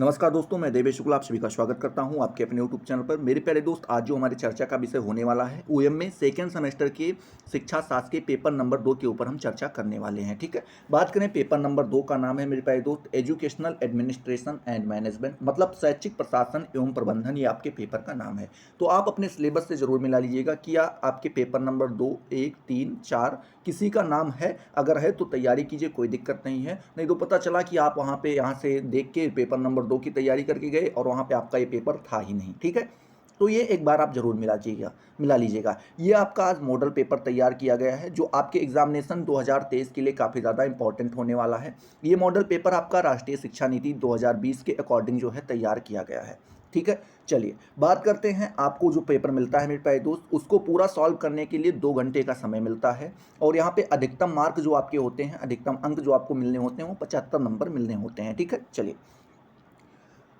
नमस्कार दोस्तों, मैं देवेश शुक्ला आप सभी का स्वागत करता हूं आपके अपने यूट्यूब चैनल पर। मेरे प्यारे दोस्त, आज जो हमारी चर्चा का विषय होने वाला है ओएम में सेकेंड सेमेस्टर के शिक्षा शास्त्र के पेपर नंबर 2 के ऊपर हम चर्चा करने वाले हैं। ठीक है, बात करें पेपर नंबर 2 का नाम है मेरे प्यारे दोस्त एजुकेशनल एडमिनिस्ट्रेशन एंड मैनेजमेंट, मतलब शैक्षिक प्रशासन एवं प्रबंधन। ये आपके पेपर का नाम है। तो आप अपने सिलेबस से जरूर मिला लीजिएगा कि आपके पेपर नंबर 2, 1, 3, 4 किसी का नाम है। अगर है तो तैयारी कीजिए, कोई दिक्कत नहीं है। नहीं तो पता चला कि आप वहाँ से देख के पेपर नंबर 2 की तैयारी करके गए और वहाँ पे आपका ये पेपर था ही नहीं। ठीक है, तो ये एक बार आप जरूर मिला लीजिएगा। ये आपका आज मॉडल पेपर तैयार किया गया है जो आपके एग्जामिनेशन 2023 के लिए काफ़ी ज़्यादा इंपॉर्टेंट होने वाला है। ये मॉडल पेपर आपका राष्ट्रीय शिक्षा नीति 2020 के अकॉर्डिंग जो है तैयार किया गया है। ठीक है, चलिए बात करते हैं। आपको जो पेपर मिलता है मेरे प्यारे दोस्त, उसको पूरा सॉल्व करने के लिए 2 घंटे का समय मिलता है। और यहाँ पे अधिकतम मार्क जो आपके होते हैं, अधिकतम अंक जो आपको मिलने होते हैं वो 75 नंबर मिलने होते हैं। ठीक है, चलिए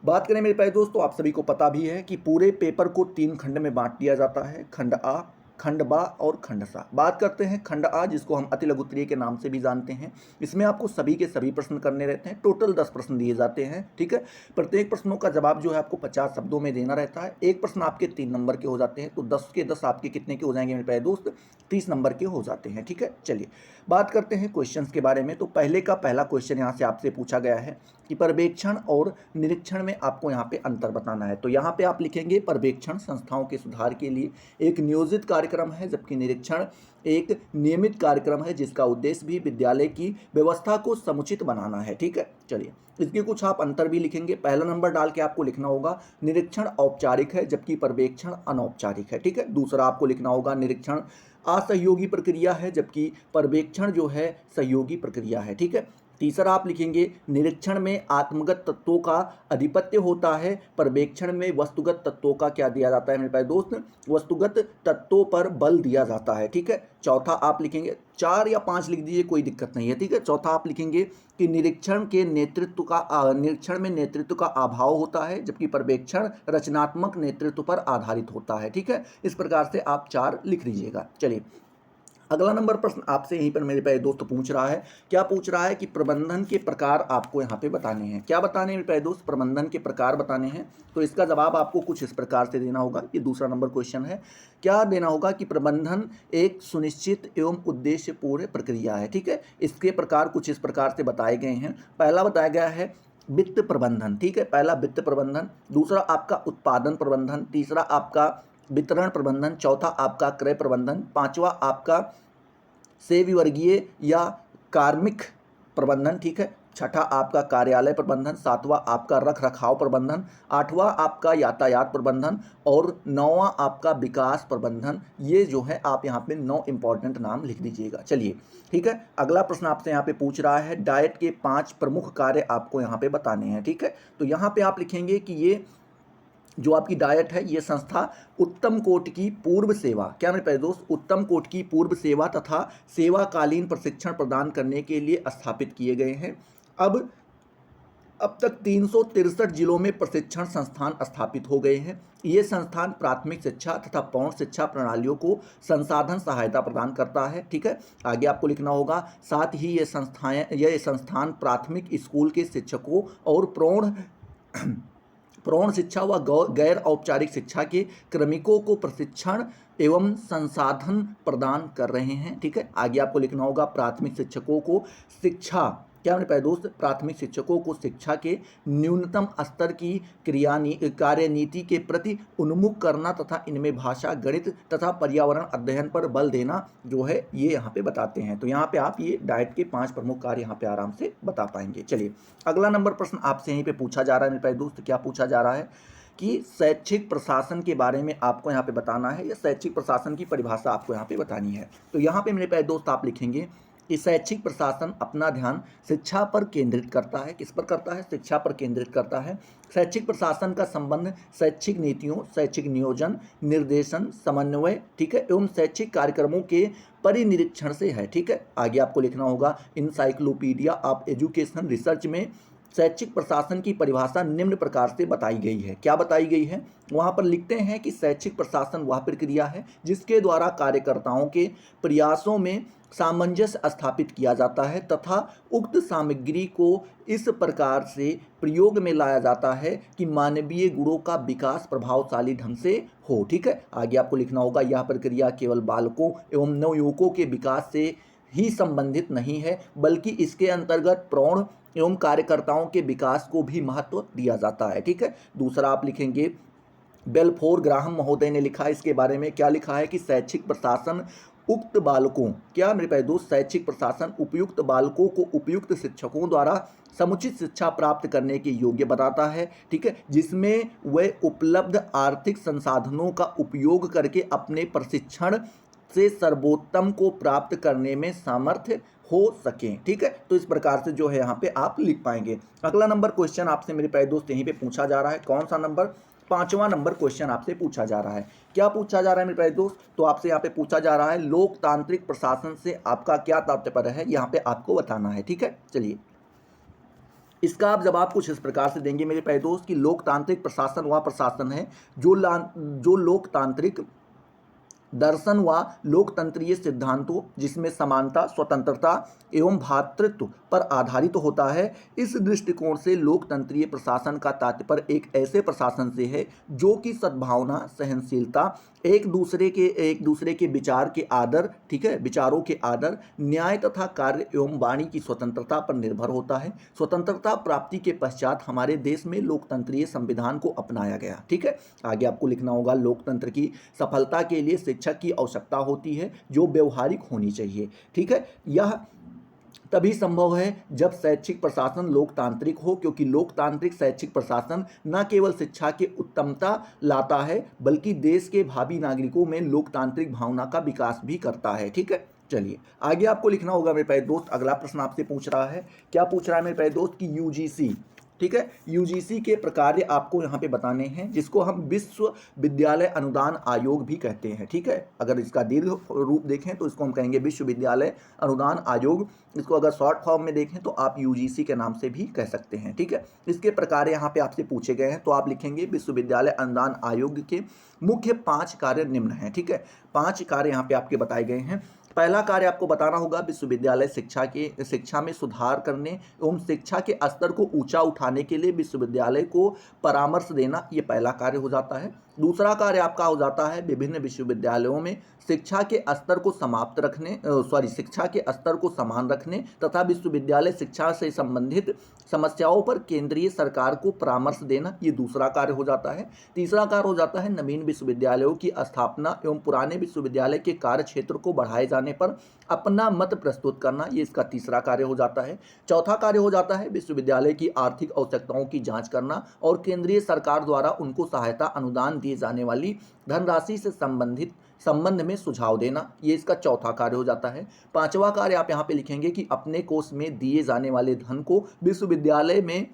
बात करें मेरे प्यारे दोस्तों, आप सभी को पता भी है कि पूरे पेपर को 3 खंड में बांट दिया जाता है, खंड आ, खंड बा और खंड सा। बात करते हैं खंड आ, जिसको हम अति लघु उत्तरीय के नाम से भी जानते हैं। इसमें आपको सभी के सभी प्रश्न करने रहते हैं। टोटल 10 प्रश्न दिए जाते हैं। ठीक है, प्रत्येक प्रश्नों का जवाब जो है आपको 50 शब्दों में देना रहता है। एक प्रश्न आपके 3 नंबर के हो जाते हैं, तो 10 के 10 आपके कितने के हो जाएंगे मेरे प्यारे दोस्त? 30 नंबर के हो जाते हैं। ठीक है, चलिए बात करते हैं क्वेश्चंस के बारे में। तो पहले का पहला क्वेश्चन यहाँ से आपसे पूछा गया है कि पर्यवेक्षण और निरीक्षण में आपको यहाँ पे अंतर बताना है। तो यहाँ पे आप लिखेंगे पर्यवेक्षण संस्थाओं के सुधार के लिए एक नियोजित कार्यक्रम है, जबकि निरीक्षण एक नियमित कार्यक्रम है जिसका उद्देश्य भी विद्यालय की व्यवस्था को समुचित बनाना है। ठीक है, चलिए इसके कुछ आप अंतर भी लिखेंगे। पहला नंबर डाल के आपको लिखना होगा निरीक्षण औपचारिक है जबकि पर्यवेक्षण अनौपचारिक है। ठीक है, दूसरा आपको लिखना होगा निरीक्षण असहयोगी प्रक्रिया है जबकि पर्यवेक्षण जो है सहयोगी प्रक्रिया है। ठीक है, तीसरा आप लिखेंगे निरीक्षण में आत्मगत तत्वों का अधिपत्य होता है, पर्यवेक्षण में वस्तुगत तत्वों का क्या दिया जाता है मेरे प्यारे दोस्त? वस्तुगत तत्वों पर बल दिया जाता है। ठीक है, चौथा आप लिखेंगे, 4 या 5 लिख दीजिए, कोई दिक्कत नहीं है। ठीक है, चौथा आप लिखेंगे कि निरीक्षण में नेतृत्व का अभाव होता है जबकि पर्यवेक्षण रचनात्मक नेतृत्व पर आधारित होता है। ठीक है, इस प्रकार से आप 4 लिख लीजिएगा। चलिए अगला नंबर प्रश्न आपसे यहीं पर मेरे प्यारे दोस्त पूछ रहा है। क्या पूछ रहा है कि प्रबंधन के प्रकार आपको यहाँ पे बताने हैं। क्या बताने हैं मेरे प्यारे दोस्त? प्रबंधन के प्रकार बताने हैं। तो इसका जवाब आपको कुछ इस प्रकार से देना होगा। ये दूसरा नंबर क्वेश्चन है। क्या देना होगा कि प्रबंधन एक सुनिश्चित एवं उद्देश्यपूर्ण प्रक्रिया है। ठीक है, इसके प्रकार कुछ इस प्रकार से बताए गए हैं। पहला बताया गया है वित्त प्रबंधन। ठीक है, पहला वित्त प्रबंधन, दूसरा आपका उत्पादन प्रबंधन, तीसरा आपका वितरण प्रबंधन, चौथा आपका क्रय प्रबंधन, पांचवा आपका सेवी वर्गीय या कार्मिक प्रबंधन। ठीक है, छठा आपका कार्यालय प्रबंधन, सातवां आपका रख रखाव प्रबंधन, आठवां आपका यातायात प्रबंधन और नौवां आपका विकास प्रबंधन। ये जो है आप यहाँ पे 9 इंपॉर्टेंट नाम लिख दीजिएगा। चलिए ठीक है, अगला प्रश्न आपसे यहाँ पे पूछ रहा है डाइट के 5 प्रमुख कार्य आपको यहाँ पे बताने हैं। ठीक है, तो यहाँ पे आप लिखेंगे कि ये जो आपकी डाइट है ये संस्था उत्तम कोट की पूर्व सेवा, क्या मेरे प्यारे दोस्त, उत्तम कोट की पूर्व सेवा तथा सेवाकालीन प्रशिक्षण प्रदान करने के लिए स्थापित किए गए हैं। अब तक 363 जिलों में प्रशिक्षण संस्थान स्थापित हो गए हैं। ये संस्थान प्राथमिक शिक्षा तथा प्रौढ़ शिक्षा प्रणालियों को संसाधन सहायता प्रदान करता है। ठीक है, आगे आपको लिखना होगा साथ ही ये संस्थान प्राथमिक स्कूल के शिक्षकों और प्रौढ़ शिक्षा व गैर औपचारिक शिक्षा के क्रमिकों को प्रशिक्षण एवं संसाधन प्रदान कर रहे हैं। ठीक है, आगे आपको लिखना होगा प्राथमिक शिक्षकों को शिक्षा, क्या मेरे प्यारे दोस्त, प्राथमिक शिक्षकों को शिक्षा के न्यूनतम स्तर की कार्यनीति के प्रति उन्मुख करना तथा इनमें भाषा, गणित तथा पर्यावरण अध्ययन पर बल देना जो है ये यहाँ पे बताते हैं। तो यहाँ पे आप ये डाइट के 5 प्रमुख कार्य यहाँ पे आराम से बता पाएंगे। चलिए अगला नंबर प्रश्न आपसे यहीं पे पूछा जा रहा है मेरे प्यारे दोस्त। क्या पूछा जा रहा है कि शैक्षिक प्रशासन के बारे में आपको यहाँ पे बताना है या शैक्षिक प्रशासन की परिभाषा आपको यहाँ पे बतानी है। तो यहाँ पे मेरे प्यारे दोस्त आप लिखेंगे कि शैक्षिक प्रशासन अपना ध्यान शिक्षा पर केंद्रित करता है। किस पर करता है? शिक्षा पर केंद्रित करता है। शैक्षिक प्रशासन का संबंध शैक्षिक नीतियों, शैक्षिक नियोजन, निर्देशन, समन्वय, ठीक है, एवं शैक्षिक कार्यक्रमों के परिनिरीक्षण से है। ठीक है, आगे आपको लिखना होगा इंसाइक्लोपीडिया ऑफ एजुकेशन रिसर्च में शैक्षिक प्रशासन की परिभाषा निम्न प्रकार से बताई गई है। क्या बताई गई है? वहाँ पर लिखते हैं कि शैक्षिक प्रशासन वह प्रक्रिया है जिसके द्वारा कार्यकर्ताओं के प्रयासों में सामंजस्य स्थापित किया जाता है तथा उक्त सामग्री को इस प्रकार से प्रयोग में लाया जाता है कि मानवीय गुणों का विकास प्रभावशाली ढंग से हो। ठीक है, आगे आपको लिखना होगा, यह प्रक्रिया केवल बालकों एवं नवयुवकों के विकास से ही संबंधित नहीं है बल्कि इसके अंतर्गत प्रौढ़ एवं कार्यकर्ताओं के विकास को भी महत्व दिया जाता है। ठीक है, दूसरा आप लिखेंगे, बेलफोर ग्राहम महोदय ने लिखा है इसके बारे में। क्या लिखा है कि शैक्षिक प्रशासन उक्त बालकों, क्या मेरे प्यारे दोस्त, शैक्षिक प्रशासन उपयुक्त बालकों को उपयुक्त शिक्षकों द्वारा समुचित शिक्षा प्राप्त करने के योग्य बताता है। ठीक है, जिसमें वे उपलब्ध आर्थिक संसाधनों का उपयोग करके अपने प्रशिक्षण से सर्वोत्तम को प्राप्त करने में सामर्थ्य हो सकें। ठीक है, तो इस प्रकार से जो है यहाँ पे आप लिख पाएंगे। अगला नंबर क्वेश्चन आपसे मेरे प्यारे दोस्त यहीं पे पूछा जा रहा है। कौन सा नंबर? 5वां नंबर क्वेश्चन आपसे पूछा जा रहा है। क्या पूछा जा रहा है मेरे प्यारे दोस्त? तो आपसे यहाँ पे पूछा जा रहा है लोकतांत्रिक प्रशासन से आपका क्या तात्पर्य है, यहाँ पे आपको बताना है। ठीक है, चलिए इसका आप जवाब कुछ इस प्रकार से देंगे मेरे प्यारे दोस्त कि लोकतांत्रिक प्रशासन वह प्रशासन है जो लोकतांत्रिक दर्शन व लोकतंत्रीय सिद्धांतों जिसमें समानता, स्वतंत्रता एवं भ्रातृत्व पर आधारित होता है। इस दृष्टिकोण से लोकतंत्रीय प्रशासन का तात्पर्य एक ऐसे प्रशासन से है जो कि सद्भावना, सहनशीलता, एक दूसरे के विचार के आदर, ठीक है, विचारों के आदर, न्याय तथा कार्य एवं वाणी की स्वतंत्रता पर निर्भर होता है। स्वतंत्रता प्राप्ति के पश्चात हमारे देश में लोकतंत्रीय संविधान को अपनाया गया। ठीक है, आगे आपको लिखना होगा, लोकतंत्र की सफलता के लिए शिक्षक की आवश्यकता होती है जो व्यवहारिक होनी चाहिए। ठीक है, यह तभी संभव है जब शैक्षिक प्रशासन लोकतांत्रिक हो, क्योंकि लोकतांत्रिक शैक्षिक प्रशासन न केवल शिक्षा की उत्तमता लाता है बल्कि देश के भावी नागरिकों में लोकतांत्रिक भावना का विकास भी करता है। ठीक है, चलिए आगे आपको लिखना होगा मेरे प्यारे दोस्त। अगला प्रश्न आपसे पूछ रहा है, क्या पूछ रहा है मेरे प्यारे दोस्त कि यूजीसी, ठीक है, यूजीसी के प्रकार आपको यहाँ पे बताने हैं जिसको हम विश्वविद्यालय अनुदान आयोग भी कहते हैं। ठीक है, अगर इसका दीर्घ रूप देखें तो इसको हम कहेंगे विश्वविद्यालय अनुदान आयोग, इसको अगर शॉर्ट फॉर्म में देखें तो आप यूजीसी के नाम से भी कह सकते हैं। ठीक है, इसके प्रकार यहाँ पे आपसे पूछे गए हैं तो आप लिखेंगे विश्वविद्यालय अनुदान आयोग के मुख्य 5 कार्य निम्न हैं। ठीक है, 5 कार्य यहाँ पे आपके बताए गए हैं। पहला कार्य आपको बताना होगा विश्वविद्यालय शिक्षा में सुधार करने एवं शिक्षा के स्तर को ऊंचा उठाने के लिए विश्वविद्यालय को परामर्श देना, ये पहला कार्य हो जाता है। दूसरा कार्य आपका हो जाता है विभिन्न विश्वविद्यालयों में शिक्षा के स्तर को शिक्षा के स्तर को समान रखने तथा विश्वविद्यालय शिक्षा से संबंधित समस्याओं पर केंद्रीय सरकार को परामर्श देना, ये दूसरा कार्य हो जाता है। तीसरा कार्य हो जाता है नवीन विश्वविद्यालयों की स्थापना एवं पुराने विश्वविद्यालय के कार्य क्षेत्र को बढ़ाए जाने पर अपना मत प्रस्तुत करना, ये इसका तीसरा कार्य हो जाता है। चौथा कार्य हो जाता है विश्वविद्यालय की आर्थिक आवश्यकताओं की जांच करना और केंद्रीय सरकार द्वारा उनको सहायता अनुदान दिए जाने वाली धनराशि से संबंध में सुझाव देना, ये इसका चौथा कार्य हो जाता है। पांचवा कार्य आप यहाँ पे लिखेंगे कि अपने कोष में दिए जाने वाले धन को विश्वविद्यालय में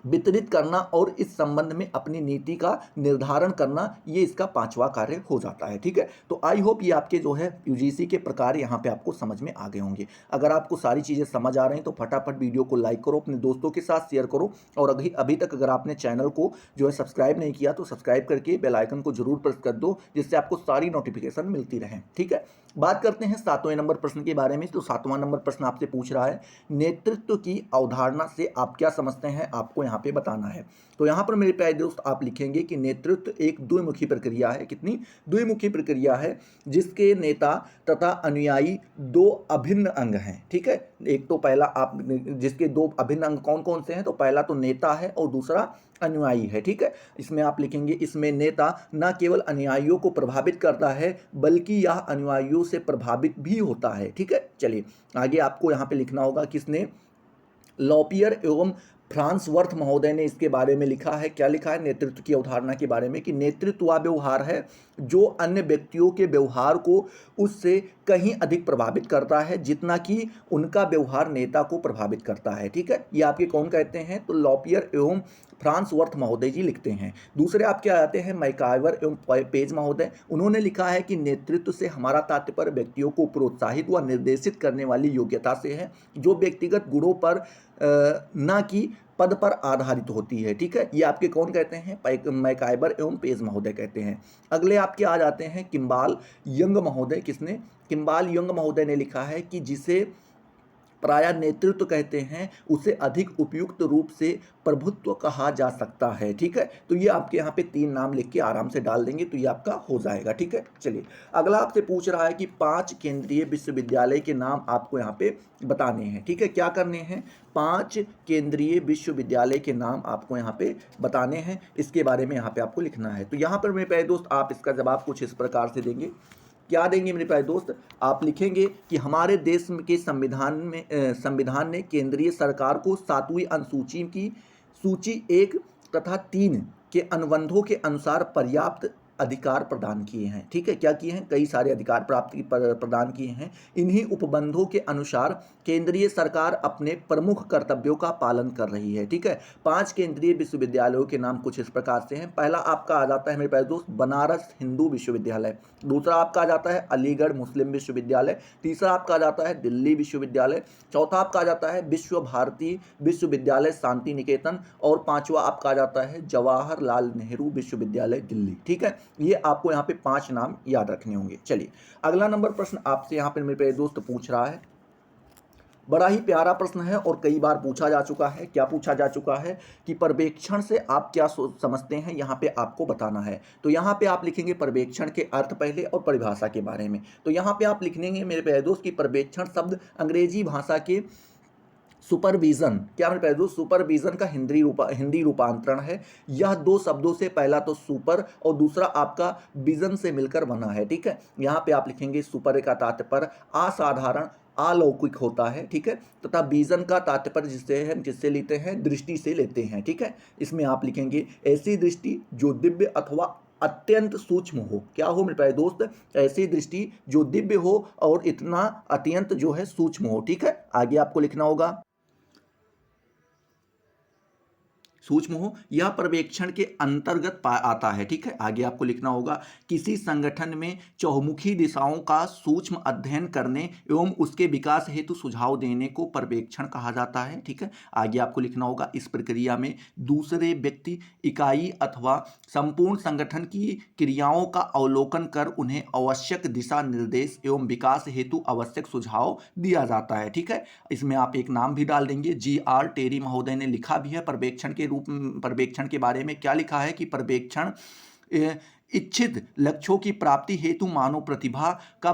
वितरित करना और इस संबंध में अपनी नीति का निर्धारण करना, ये इसका 5वां कार्य हो जाता है। ठीक है, तो आई होप ये आपके जो है यूजीसी के प्रकार यहाँ पे आपको समझ में आ गए होंगे। अगर आपको सारी चीज़ें समझ आ रही हैं तो फटाफट वीडियो को लाइक करो, अपने दोस्तों के साथ शेयर करो और अभी तक अगर आपने चैनल को जो है सब्सक्राइब नहीं किया तो सब्सक्राइब करके बेल आइकन को जरूर प्रेस कर दो जिससे आपको सारी नोटिफिकेशन मिलती रहे। ठीक है, बात करते हैं 7वें नंबर प्रश्न के बारे में। तो 7वां नंबर प्रश्न आपसे पूछ रहा है नेतृत्व की अवधारणा से आप क्या समझते हैं, आपको यहाँ पे बताना है। तो यहाँ पर मेरे प्यारे दोस्त आप लिखेंगे कि नेतृत्व एक द्विमुखी प्रक्रिया है। कितनी द्विमुखी प्रक्रिया है, जिसके नेता तथा अनुयायी 2 अभिन्न अंग हैं। ठीक है, एक तो पहला आप जिसके 2 अभिन्न अंग कौन कौन से हैं, तो पहला तो नेता है और दूसरा अनुयायी है। ठीक है, इसमें आप लिखेंगे इसमें नेता न केवल अनुयायियों को प्रभावित करता है बल्कि यह अनुयायियों से प्रभावित भी होता है। ठीक है, चलिए आगे आपको यहाँ पे लिखना होगा किसने, लॉपियर एवं फ्रांसवर्थ महोदय ने इसके बारे में लिखा है। क्या लिखा है नेतृत्व की अवधारणा के बारे में कि नेतृत्व वह व्यवहार है जो अन्य व्यक्तियों के व्यवहार को उससे कहीं अधिक प्रभावित करता है जितना कि उनका व्यवहार नेता को प्रभावित करता है। ठीक है, ये आपके कौन कहते हैं, तो लॉपियर एवं फ्रांसवर्थ महोदय जी लिखते हैं। दूसरे आपके आते हैं मैकाइवर एवं पेज महोदय, उन्होंने लिखा है कि नेतृत्व से हमारा तात्पर्य व्यक्तियों को प्रोत्साहित व निर्देशित करने वाली योग्यता से है जो व्यक्तिगत गुणों पर न कि पद पर आधारित होती है। ठीक है, ये आपके कौन कहते हैं, मैकाइबर एवं पेज महोदय कहते हैं। अगले आपके आ जाते हैं किम्बाल यंग महोदय। किसने, किम्बाल यंग महोदय ने लिखा है कि जिसे प्रायः नेतृत्व कहते हैं उसे अधिक उपयुक्त रूप से प्रभुत्व कहा जा सकता है। ठीक है, तो ये आपके यहाँ पे 3 नाम लिख के आराम से डाल देंगे तो ये आपका हो जाएगा। ठीक है, चलिए अगला आपसे पूछ रहा है कि 5 केंद्रीय विश्वविद्यालय के नाम आपको यहाँ पे बताने हैं। ठीक है, क्या करने हैं, 5 केंद्रीय विश्वविद्यालय के नाम आपको यहाँ पे बताने हैं, इसके बारे में यहाँ पे आपको लिखना है। तो यहाँ पर मेरे प्यारे दोस्त आप इसका जवाब कुछ इस प्रकार से देंगे। क्या देंगे मेरे प्यारे दोस्त, आप लिखेंगे कि हमारे देश के संविधान ने केंद्रीय सरकार को 7वीं अनुसूची की सूची 1 तथा 3 के अनुबंधों के अनुसार पर्याप्त अधिकार प्रदान किए हैं। ठीक है, क्या किए हैं, कई सारे अधिकार प्रदान किए हैं। इन्हीं उपबंधों के अनुसार केंद्रीय सरकार अपने प्रमुख कर्तव्यों का पालन कर रही है। ठीक है, 5 केंद्रीय विश्वविद्यालयों के नाम कुछ इस प्रकार से हैं। पहला आपका आ जाता है मेरे प्यारे दोस्त बनारस हिंदू विश्वविद्यालय, दूसरा आपका आ जाता है अलीगढ़ मुस्लिम विश्वविद्यालय, तीसरा आपका आ जाता है दिल्ली विश्वविद्यालय, चौथा आपका आ जाता है विश्व भारती विश्वविद्यालय शांति निकेतन, और पांचवा आपका आ जाता है जवाहरलाल नेहरू विश्वविद्यालय दिल्ली। ठीक है, ये आपको यहाँ पे 5 नाम याद रखने होंगे। चलिए अगला नंबर प्रश्न आपसे यहाँ पे मेरे प्यारे दोस्त पूछ रहा है, बड़ा ही प्यारा प्रश्न है और कई बार पूछा जा चुका है। क्या पूछा जा चुका है कि पर्यवेक्षण से आप क्या समझते हैं, यहाँ पे आपको बताना है। तो यहाँ पे आप लिखेंगे पर्यवेक्षण के अर्थ पहले और परिभाषा के बारे में। तो यहाँ पे आप लिखेंगे मेरे प्यारे दोस्त कि पर्यवेक्षण शब्द अंग्रेजी भाषा के सुपरविजन, क्या मेरे प्यारे दोस्त, सुपरविजन का हिंदी रूपांतरण है। यह 2 शब्दों से, पहला तो सुपर और दूसरा आपका विजन से मिलकर बना है। ठीक है, यहाँ पे आप लिखेंगे सुपर का तात्पर्य असाधारण अलौकिक होता है। ठीक है, तथा विजन का तात्पर्य जिससे लेते हैं, दृष्टि से लेते हैं। ठीक है, इसमें आप लिखेंगे ऐसी दृष्टि जो दिव्य अथवा अत्यंत सूक्ष्म हो। क्या हो मेरे प्यारे दोस्त, ऐसी दृष्टि जो दिव्य हो और इतना अत्यंत जो है सूक्ष्म हो। ठीक है, आगे आपको लिखना होगा सूक्ष्म हो, यह पर्यवेक्षण के अंतर्गत आता है। ठीक है, आगे आपको लिखना होगा किसी संगठन में चहुमुखी दिशाओं का सूक्ष्म अध्ययन करने एवं उसके विकास हेतु सुझाव देने को पर्यवेक्षण कहा जाता है। ठीक है, आगे आपको लिखना होगा इस प्रक्रिया में दूसरे व्यक्ति, इकाई अथवा संपूर्ण संगठन की क्रियाओं का अवलोकन कर उन्हें आवश्यक दिशा निर्देश एवं विकास हेतु आवश्यक सुझाव दिया जाता है। ठीक है, इसमें आप एक नाम भी डाल देंगे, GR टेरी महोदय ने लिखा भी है पर्यवेक्षण के बारे में। क्या लिखा है कि पर्यवेक्षण इच्छित लक्ष्यों की प्राप्ति हेतु मानव प्रतिभा का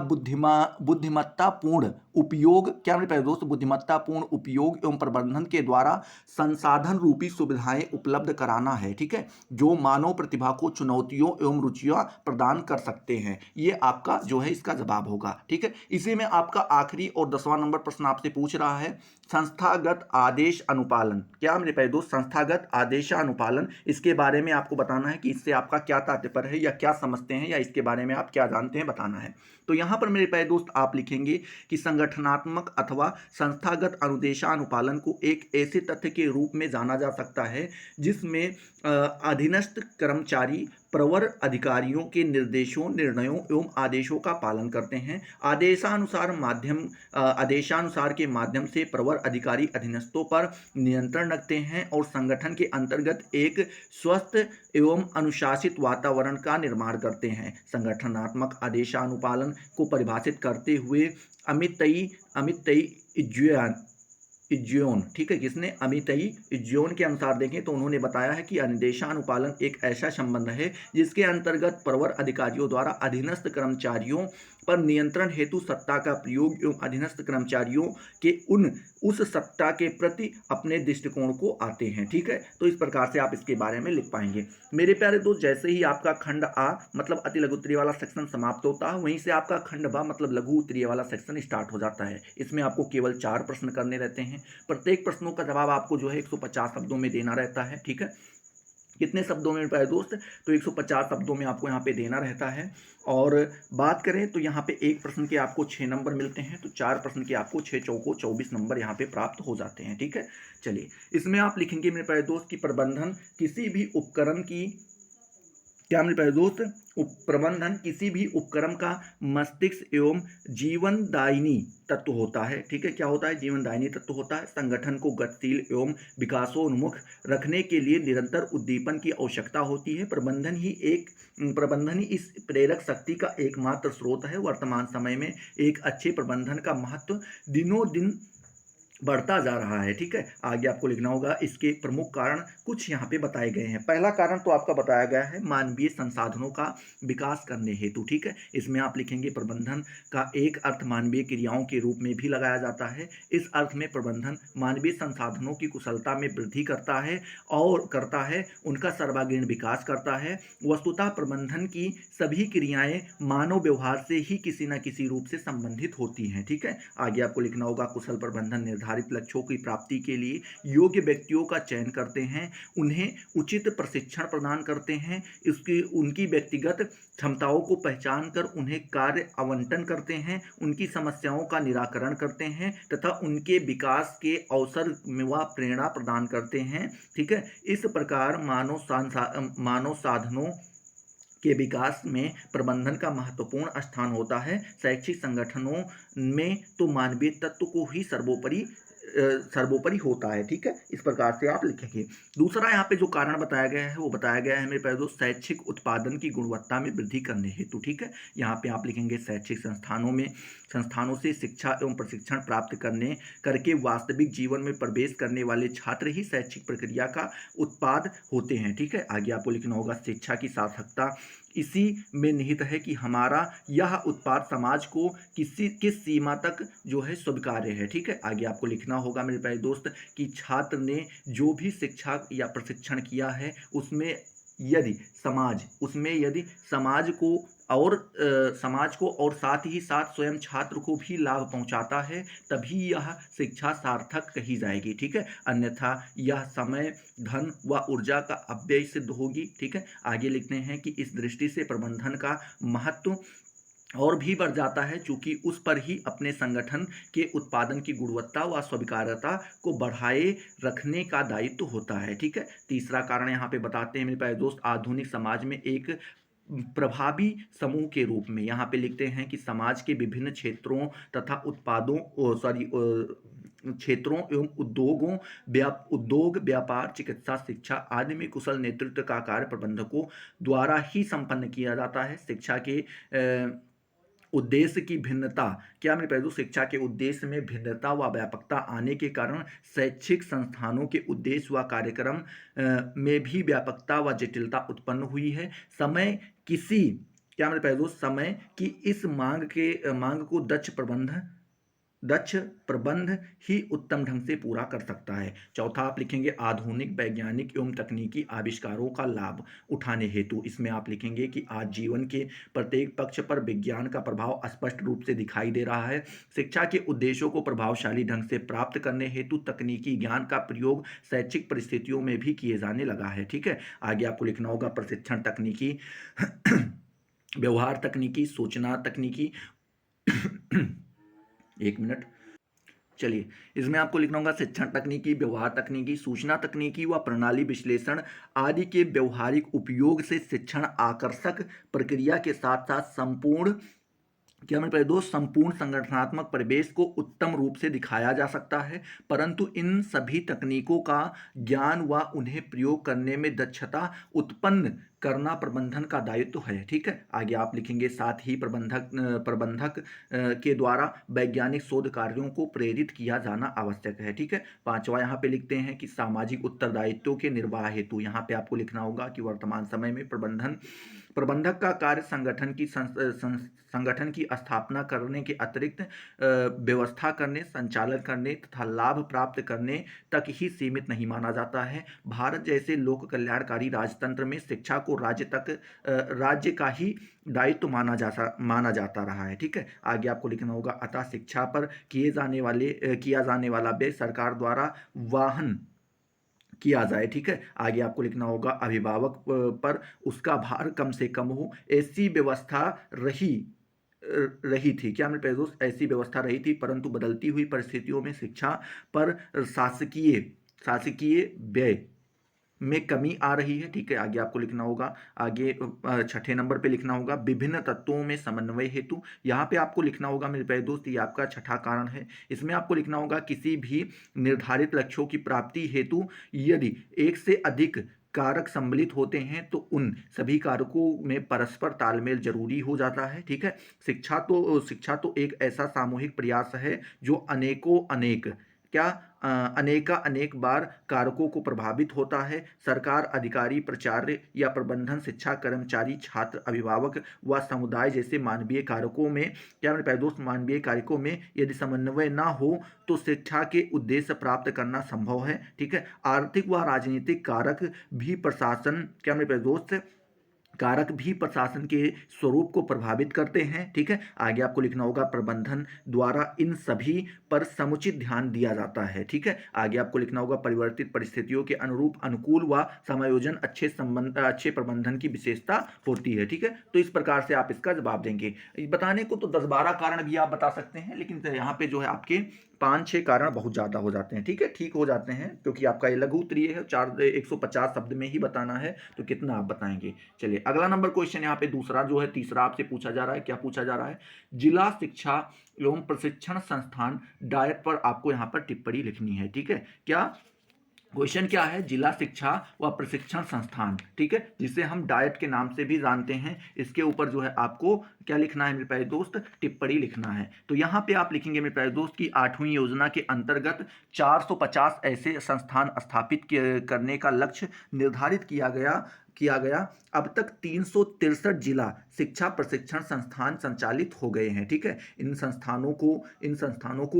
बुद्धिमत्तापूर्ण उपयोग, क्या मेरे प्यारे दोस्त, बुद्धिमत्तापूर्ण उपयोग एवं प्रबंधन के द्वारा संसाधन रूपी सुविधाएं उपलब्ध कराना है। ठीक है, जो मानव प्रतिभा को चुनौतियों एवं रुचियां प्रदान कर सकते हैं। ये आपका जो है इसका जवाब होगा। ठीक है, इसी में आपका आखिरी और 10वां नंबर प्रश्न आपसे पूछ रहा है संस्थागत आदेश अनुपालन। क्या मेरे प्यारे दोस्त, संस्थागत आदेशानुपालन, इसके बारे में आपको बताना है कि इससे आपका क्या तात्पर्य है या क्या समझते हैं या इसके बारे में आप क्या जानते हैं बताना है। तो यहाँ पर मेरे प्यारे दोस्त आप लिखेंगे कि संगठनात्मक अथवा संस्थागत अनुदेशानुपालन को एक ऐसे तथ्य के रूप में जाना जा सकता है जिसमें अधीनस्थ कर्मचारी प्रवर अधिकारियों के निर्देशों, निर्णयों एवं आदेशों का पालन करते हैं। आदेशानुसार के माध्यम से प्रवर अधिकारी अधीनस्थों पर नियंत्रण रखते हैं और संगठन के अंतर्गत एक स्वस्थ एवं अनुशासित वातावरण का निर्माण करते हैं। संगठनात्मक आदेशानुपालन को परिभाषित करते हुए अमितई इज्जियोन, ठीक है, किसने, अमितई इज्जियोन के अनुसार देखें तो उन्होंने बताया है कि अनुदेशानुपालन एक ऐसा संबंध है जिसके अंतर्गत प्रवर अधिकारियों द्वारा अधीनस्थ कर्मचारियों पर नियंत्रण हेतु सत्ता का प्रयोग एवं अधीनस्थ कर्मचारियों के उस सत्ता के प्रति अपने दृष्टिकोण को आते हैं। ठीक है, तो इस प्रकार से आप इसके बारे में लिख पाएंगे। मेरे प्यारे दोस्त, जैसे ही आपका खंड आ मतलब अति लघु उत्तरीय वाला सेक्शन समाप्त होता है, वहीं से आपका खंड बा मतलब लघु उत्तरीय वाला सेक्शन स्टार्ट हो जाता है। इसमें आपको केवल 4 प्रश्न करने रहते हैं। प्रत्येक प्रश्नों का जवाब आपको जो है 150 शब्दों में देना रहता है। ठीक है, कितने शब्दों में प्यारे दोस्त, तो 150 शब्दों में आपको यहाँ पे देना रहता है। और बात करें तो यहाँ पे एक प्रश्न के आपको 6 नंबर मिलते हैं, तो 4 प्रश्न के आपको 6 चौको 24 नंबर यहाँ पे प्राप्त हो जाते हैं। ठीक है, चलिए इसमें आप लिखेंगे मेरे प्यारे दोस्त कि प्रबंधन किसी भी उपकरण की क्या मेरे प्यारे दोस्त, प्रबंधन किसी भी उपक्रम का मस्तिष्क एवं जीवनदायिनी तत्व होता है। ठीक है, क्या होता है? जीवनदायिनी तत्व होता है। संगठन को गतिशील एवं विकासोन्मुख रखने के लिए निरंतर उद्दीपन की आवश्यकता होती है। प्रबंधन ही इस प्रेरक शक्ति का एकमात्र स्रोत है। वर्तमान समय में एक अच्छे प्रबंधन का महत्व दिनों दिन बढ़ता जा रहा है। ठीक है, आगे आपको लिखना होगा इसके प्रमुख कारण कुछ यहाँ पे बताए गए हैं। पहला कारण तो आपका बताया गया है मानवीय संसाधनों का विकास करने हेतु। ठीक है, इसमें आप लिखेंगे प्रबंधन का एक अर्थ मानवीय क्रियाओं के रूप में भी लगाया जाता है। इस अर्थ में प्रबंधन मानवीय संसाधनों की कुशलता में वृद्धि करता है, उनका सर्वांगीण विकास करता है। वस्तुतः प्रबंधन की सभी क्रियाएं मानव व्यवहार से ही किसी न किसी रूप से संबंधित होती हैं। ठीक है, आगे आपको लिखना होगा कुशल प्रबंधन निर्धारित लक्ष्यों की प्राप्ति के लिए योग्य व्यक्तियों का चयन करते हैं, उन्हें उचित प्रशिक्षण प्रदान करते हैं, उनकी व्यक्तिगत क्षमताओं को पहचान कर उन्हें कार्य आवंटन करते हैं, उनकी समस्याओं का निराकरण करते हैं तथा उनके विकास के अवसर व प्रेरणा प्रदान करते हैं। ठीक है, इस प्रकार मानव साधनों के विकास में प्रबंधन का महत्वपूर्ण स्थान होता है। शैक्षिक संगठनों में तो मानवीय तत्व को ही सर्वोपरि होता है। ठीक है, इस प्रकार से आप लिखेंगे। दूसरा यहाँ पे जो कारण बताया गया है वो बताया गया है मेरे प्यारे दोस्त शैक्षिक उत्पादन की गुणवत्ता में वृद्धि करने हेतु। ठीक है, यहाँ पे आप लिखेंगे शैक्षिक संस्थानों से शिक्षा एवं प्रशिक्षण प्राप्त करके वास्तविक जीवन में प्रवेश करने वाले छात्र ही शैक्षिक प्रक्रिया का उत्पाद होते हैं। ठीक है, आगे आपको लिखना होगा शिक्षा की सार्थकता इसी में निहित है कि हमारा यह उत्पाद समाज को किस सीमा तक जो है स्वीकार्य है। ठीक है, आगे आपको लिखना होगा मेरे प्यारे दोस्त कि छात्र ने जो भी शिक्षा या प्रशिक्षण किया है यदि यदि समाज को और साथ ही साथ स्वयं छात्र को भी लाभ पहुंचाता है तभी यह शिक्षा सार्थक कही जाएगी। ठीक है, अन्यथा यह समय, धन व ऊर्जा का अपव्यय सिद्ध होगी। ठीक है, आगे लिखते हैं कि इस दृष्टि से प्रबंधन का महत्व और भी बढ़ जाता है चूंकि उस पर ही अपने संगठन के उत्पादन की गुणवत्ता व स्वीकार्यता को बढ़ाए रखने का दायित्व होता है। ठीक है, तीसरा कारण यहाँ पे बताते हैं मेरे प्यारे दोस्त आधुनिक समाज में एक प्रभावी समूह के रूप में यहाँ पे लिखते हैं कि समाज के विभिन्न क्षेत्रों तथा क्षेत्रों एवं उद्योग, व्यापार, चिकित्सा, शिक्षा आदि में कुशल नेतृत्व का कार्य प्रबंधकों द्वारा ही संपन्न किया जाता है। शिक्षा के उद्देश्य की भिन्नता, क्या मेरे प्यारे दोस्त, शिक्षा के उद्देश्य में भिन्नता व व्यापकता आने के कारण शैक्षिक संस्थानों के उद्देश्य व कार्यक्रम में भी व्यापकता व जटिलता उत्पन्न हुई है। क्या मेरे प्यारे दोस्त, समय की इस मांग को दक्ष प्रबंध ही उत्तम ढंग से पूरा कर सकता है। चौथा आप लिखेंगे आधुनिक वैज्ञानिक एवं तकनीकी आविष्कारों का लाभ उठाने हेतु। इसमें आप लिखेंगे कि आज जीवन के प्रत्येक पक्ष पर विज्ञान का प्रभाव स्पष्ट रूप से दिखाई दे रहा है। शिक्षा के उद्देश्यों को प्रभावशाली ढंग से प्राप्त करने हेतु तकनीकी ज्ञान का प्रयोग शैक्षिक परिस्थितियों में भी किए जाने लगा है। ठीक है, आगे आपको लिखना होगा प्रशिक्षण तकनीकी व्यवहार तकनीकी, सूचना तकनीकी एक मिनट, चलिए, इसमें आपको लिखना होगा शिक्षण तकनीकी, व्यवहार तकनीकी, सूचना तकनीकी व प्रणाली विश्लेषण आदि के व्यवहारिक उपयोग से शिक्षण आकर्षक प्रक्रिया के साथ साथ संपूर्ण संगठनात्मक परिवेश को उत्तम रूप से दिखाया जा सकता है। परंतु इन सभी तकनीकों का ज्ञान व उन्हें प्रयोग करने में दक्षता उत्पन्न करना प्रबंधन का दायित्व है। ठीक है, आगे आप लिखेंगे साथ ही प्रबंधक के द्वारा वैज्ञानिक शोध कार्यों को प्रेरित किया जाना आवश्यक है। ठीक है, पांचवा यहाँ पे लिखते हैं कि सामाजिक उत्तरदायित्वों के निर्वाह हेतु। यहाँ पे आपको लिखना होगा कि वर्तमान समय में प्रबंधक का कार्य संगठन की स्थापना करने के अतिरिक्त व्यवस्था करने, संचालन करने तथा लाभ प्राप्त करने तक ही सीमित नहीं माना जाता है। भारत जैसे लोक कल्याणकारी राजतंत्र में शिक्षा को राज्य का ही दायित्व माना जाता रहा है। ठीक है, आगे आपको लिखना होगा अतः शिक्षा पर किया जाने वाला व्यय सरकार द्वारा वाहन किया जाए। ठीक है, आगे आपको लिखना होगा अभिभावक पर उसका भार कम से कम हो, ऐसी व्यवस्था रही थी। क्या मेरे प्यारे दोस्त, ऐसी व्यवस्था रही थी, परंतु बदलती हुई परिस्थितियों में शिक्षा पर शासकीय व्यय में कमी आ रही है, ठीक है। आगे आपको लिखना होगा, आगे छठे नंबर पे लिखना होगा विभिन्न तत्वों में समन्वय हेतु। यहाँ पे आपको लिखना होगा मेरे प्यारे दोस्त, ये आपका छठा कारण है। इसमें आपको लिखना होगा किसी भी निर्धारित लक्ष्यों की प्राप्ति हेतु यदि एक से अधिक कारक सम्मिलित होते हैं तो उन सभी कारकों में परस्पर तालमेल जरूरी हो जाता है, ठीक है। शिक्षा तो एक ऐसा सामूहिक प्रयास है जो अनेका अनेक बार कारकों को प्रभावित होता है। सरकार, अधिकारी, प्राचार्य या प्रबंधन, शिक्षा कर्मचारी, छात्र, अभिभावक व समुदाय जैसे मानवीय कारकों में, क्या मेरे प्यारे दोस्त, मानवीय कारकों में यदि समन्वय ना हो तो शिक्षा के उद्देश्य प्राप्त करना संभव है, ठीक है। आर्थिक व राजनीतिक कारक भी प्रशासन, क्या मेरे प्यारे दोस्त, कारक भी प्रशासन के स्वरूप को प्रभावित करते हैं, ठीक है। आगे आपको लिखना होगा प्रबंधन द्वारा इन सभी पर समुचित ध्यान दिया जाता है, ठीक है। आगे आपको लिखना होगा परिवर्तित परिस्थितियों के अनुरूप अनुकूल व समायोजन अच्छे प्रबंधन की विशेषता होती है, ठीक है। तो इस प्रकार से आप इसका जवाब देंगे। बताने को तो 10-12 कारण भी आप बता सकते हैं, लेकिन यहाँ पे जो है आपके 5-6 कारण बहुत ज़्यादा हो जाते हैं, ठीक है, ठीक हो जाते हैं, क्योंकि आपका ये लघु उत्तरीय है, 150 शब्द में ही बताना है, तो कितना आप बताएंगे। चलिए अगला नंबर क्वेश्चन यहाँ पे दूसरा जो है, तीसरा आपसे पूछा जा रहा है। क्या पूछा जा रहा है? जिला शिक्षा एवं प्रशिक्षण संस्थान डायट पर आपको यहाँ पर टिप्पणी लिखनी है, ठीक है। क्या क्वेश्चन क्या है? जिला शिक्षा व प्रशिक्षण संस्थान, ठीक है, जिसे हम डाइट के नाम से भी जानते हैं। इसके ऊपर जो है आपको क्या लिखना है मेरे प्यारे दोस्त? टिप्पणी लिखना है। तो यहाँ पे आप लिखेंगे मेरे प्यारे दोस्त की 8वीं योजना के अंतर्गत 450 ऐसे संस्थान स्थापित करने का लक्ष्य निर्धारित किया गया। अब तक 363 जिला शिक्षा प्रशिक्षण संस्थान संचालित हो गए हैं, ठीक है। इन संस्थानों को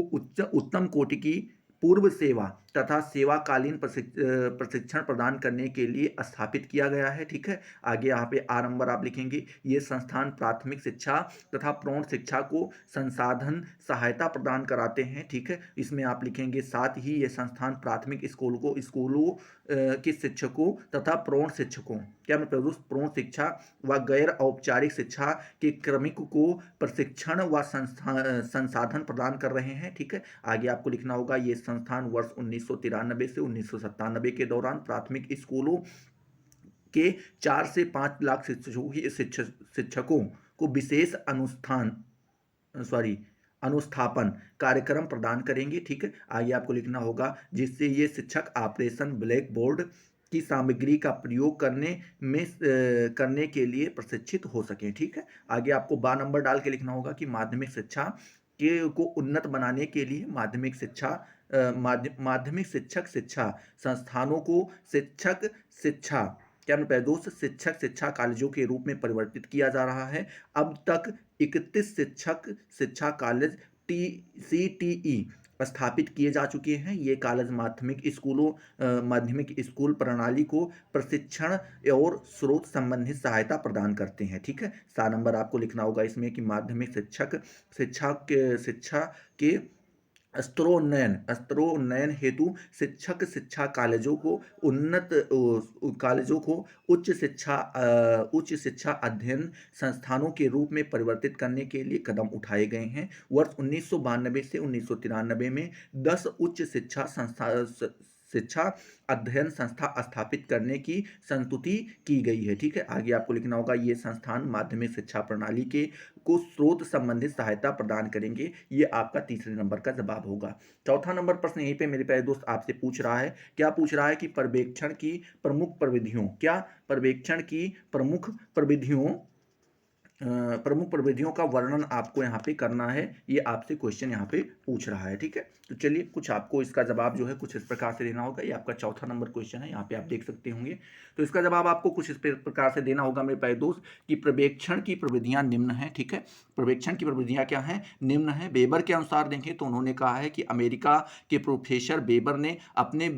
उत्तम कोटि की पूर्व सेवा तथा सेवाकालीन प्रशिक्षण प्रदान करने के लिए स्थापित किया गया है, ठीक है। आगे यहाँ पे आ नंबर आप लिखेंगे, ये संस्थान प्राथमिक शिक्षा तथा प्रौढ़ शिक्षा को संसाधन सहायता प्रदान कराते हैं, ठीक है। इसमें आप लिखेंगे साथ ही ये संस्थान प्राथमिक स्कूलों के शिक्षकों तथा प्रौढ़ शिक्षकों, क्या मतलब प्रौढ़ शिक्षा व गैर औपचारिक शिक्षा के क्रमिक को प्रशिक्षण व संसाधन प्रदान कर रहे हैं, ठीक है। आगे आपको लिखना होगा ये संस्थान वर्ष 1993 से 1997 के दौरान प्राथमिक स्कूलों के 4 से 5 लाख शिक्षकों को विशेष अनुस्थापन कार्यक्रम प्रदान करेंगे, ठीक है। आगे आपको लिखना होगा जिससे ये शिक्षक ऑपरेशन ब्लैक बोर्ड की सामग्री का प्रयोग करने के लिए प्रशिक्षित हो सके, ठीक है। आगे आपको 12 नंबर डाल के लिखना होगा कि माध्यमिक शिक्षा को उन्नत बनाने के लिए माध्यमिक शिक्षक शिक्षा संस्थानों को शिक्षक शिक्षा कॉलेजों के रूप में परिवर्तित किया जा रहा है। अब तक 31 शिक्षक शिक्षा कॉलेज CTE स्थापित किए जा चुके हैं। ये कॉलेज माध्यमिक स्कूल प्रणाली को प्रशिक्षण और स्रोत संबंधित सहायता प्रदान करते हैं, ठीक है। 7 नंबर आपको लिखना होगा इसमें कि माध्यमिक शिक्षा के स्तरोन्नयन हेतु शिक्षक शिक्षा कॉलेजों को उच्च शिक्षा अध्ययन संस्थानों के रूप में परिवर्तित करने के लिए कदम उठाए गए हैं। वर्ष 1992 से 1993 में 10 उच्च शिक्षा अध्ययन संस्था स्थापित करने की संस्तुति की गई है, ठीक है। आगे आपको लिखना होगा ये संस्थान माध्यमिक शिक्षा प्रणाली को स्रोत संबंधित सहायता प्रदान करेंगे। ये आपका तीसरे नंबर का जवाब होगा। चौथा नंबर प्रश्न यहीं पे मेरे प्यारे दोस्त आपसे पूछ रहा है। क्या पूछ रहा है कि पर्यवेक्षण की प्रमुख प्रविधियों का वर्णन आपको यहाँ पे करना है। ये आपसे क्वेश्चन यहाँ पे पूछ रहा है, ठीक है। तो चलिए कुछ आपको इसका जवाब जो है कुछ इस प्रकार से देना होगा। ये आपका चौथा नंबर क्वेश्चन है, यहाँ पे आप देख सकते होंगे। तो इसका जवाब आपको कुछ इस प्रकार से देना होगा मेरे प्यारे दोस्त कि पर्यवेक्षण की प्रविधियाँ निम्न हैं, ठीक है। पर्यवेक्षण की प्रविधियाँ क्या हैं? निम्न है। वेबर के अनुसार देखें तो उन्होंने कहा है कि अमेरिका के प्रोफेसर वेबर ने अपने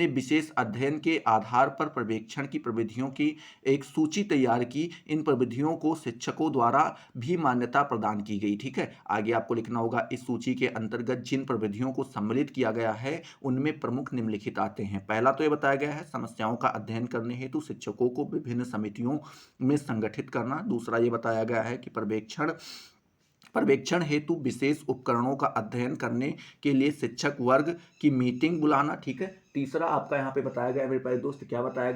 विशेष अध्ययन के आधार पर पर्यवेक्षण की प्रविधियों की एक सूची तैयार की। इन प्रविधियों को शिक्षकों द्वारा भी मान्यता प्रदान की गई, ठीक है। आगे आपको लिखना होगा इस सूची के अंतर्गत जिन प्रविधियों को सम्मिलित किया गया है उनमें प्रमुख निम्नलिखित आते हैं। पहला तो ये बताया गया है समस्याओं का अध्ययन करने हेतु शिक्षकों को विभिन्न समितियों में संगठित करना। दूसरा ये बताया गया है कि पर्यवेक्षण हेतु विशेष उपकरणों का अध्ययन करने के लिए शिक्षक वर्ग की मीटिंग बुलाना, ठीक है। तीसरा आपका यहाँ पे बताया गया है मेरे प्यारे दोस्त, क्या बताया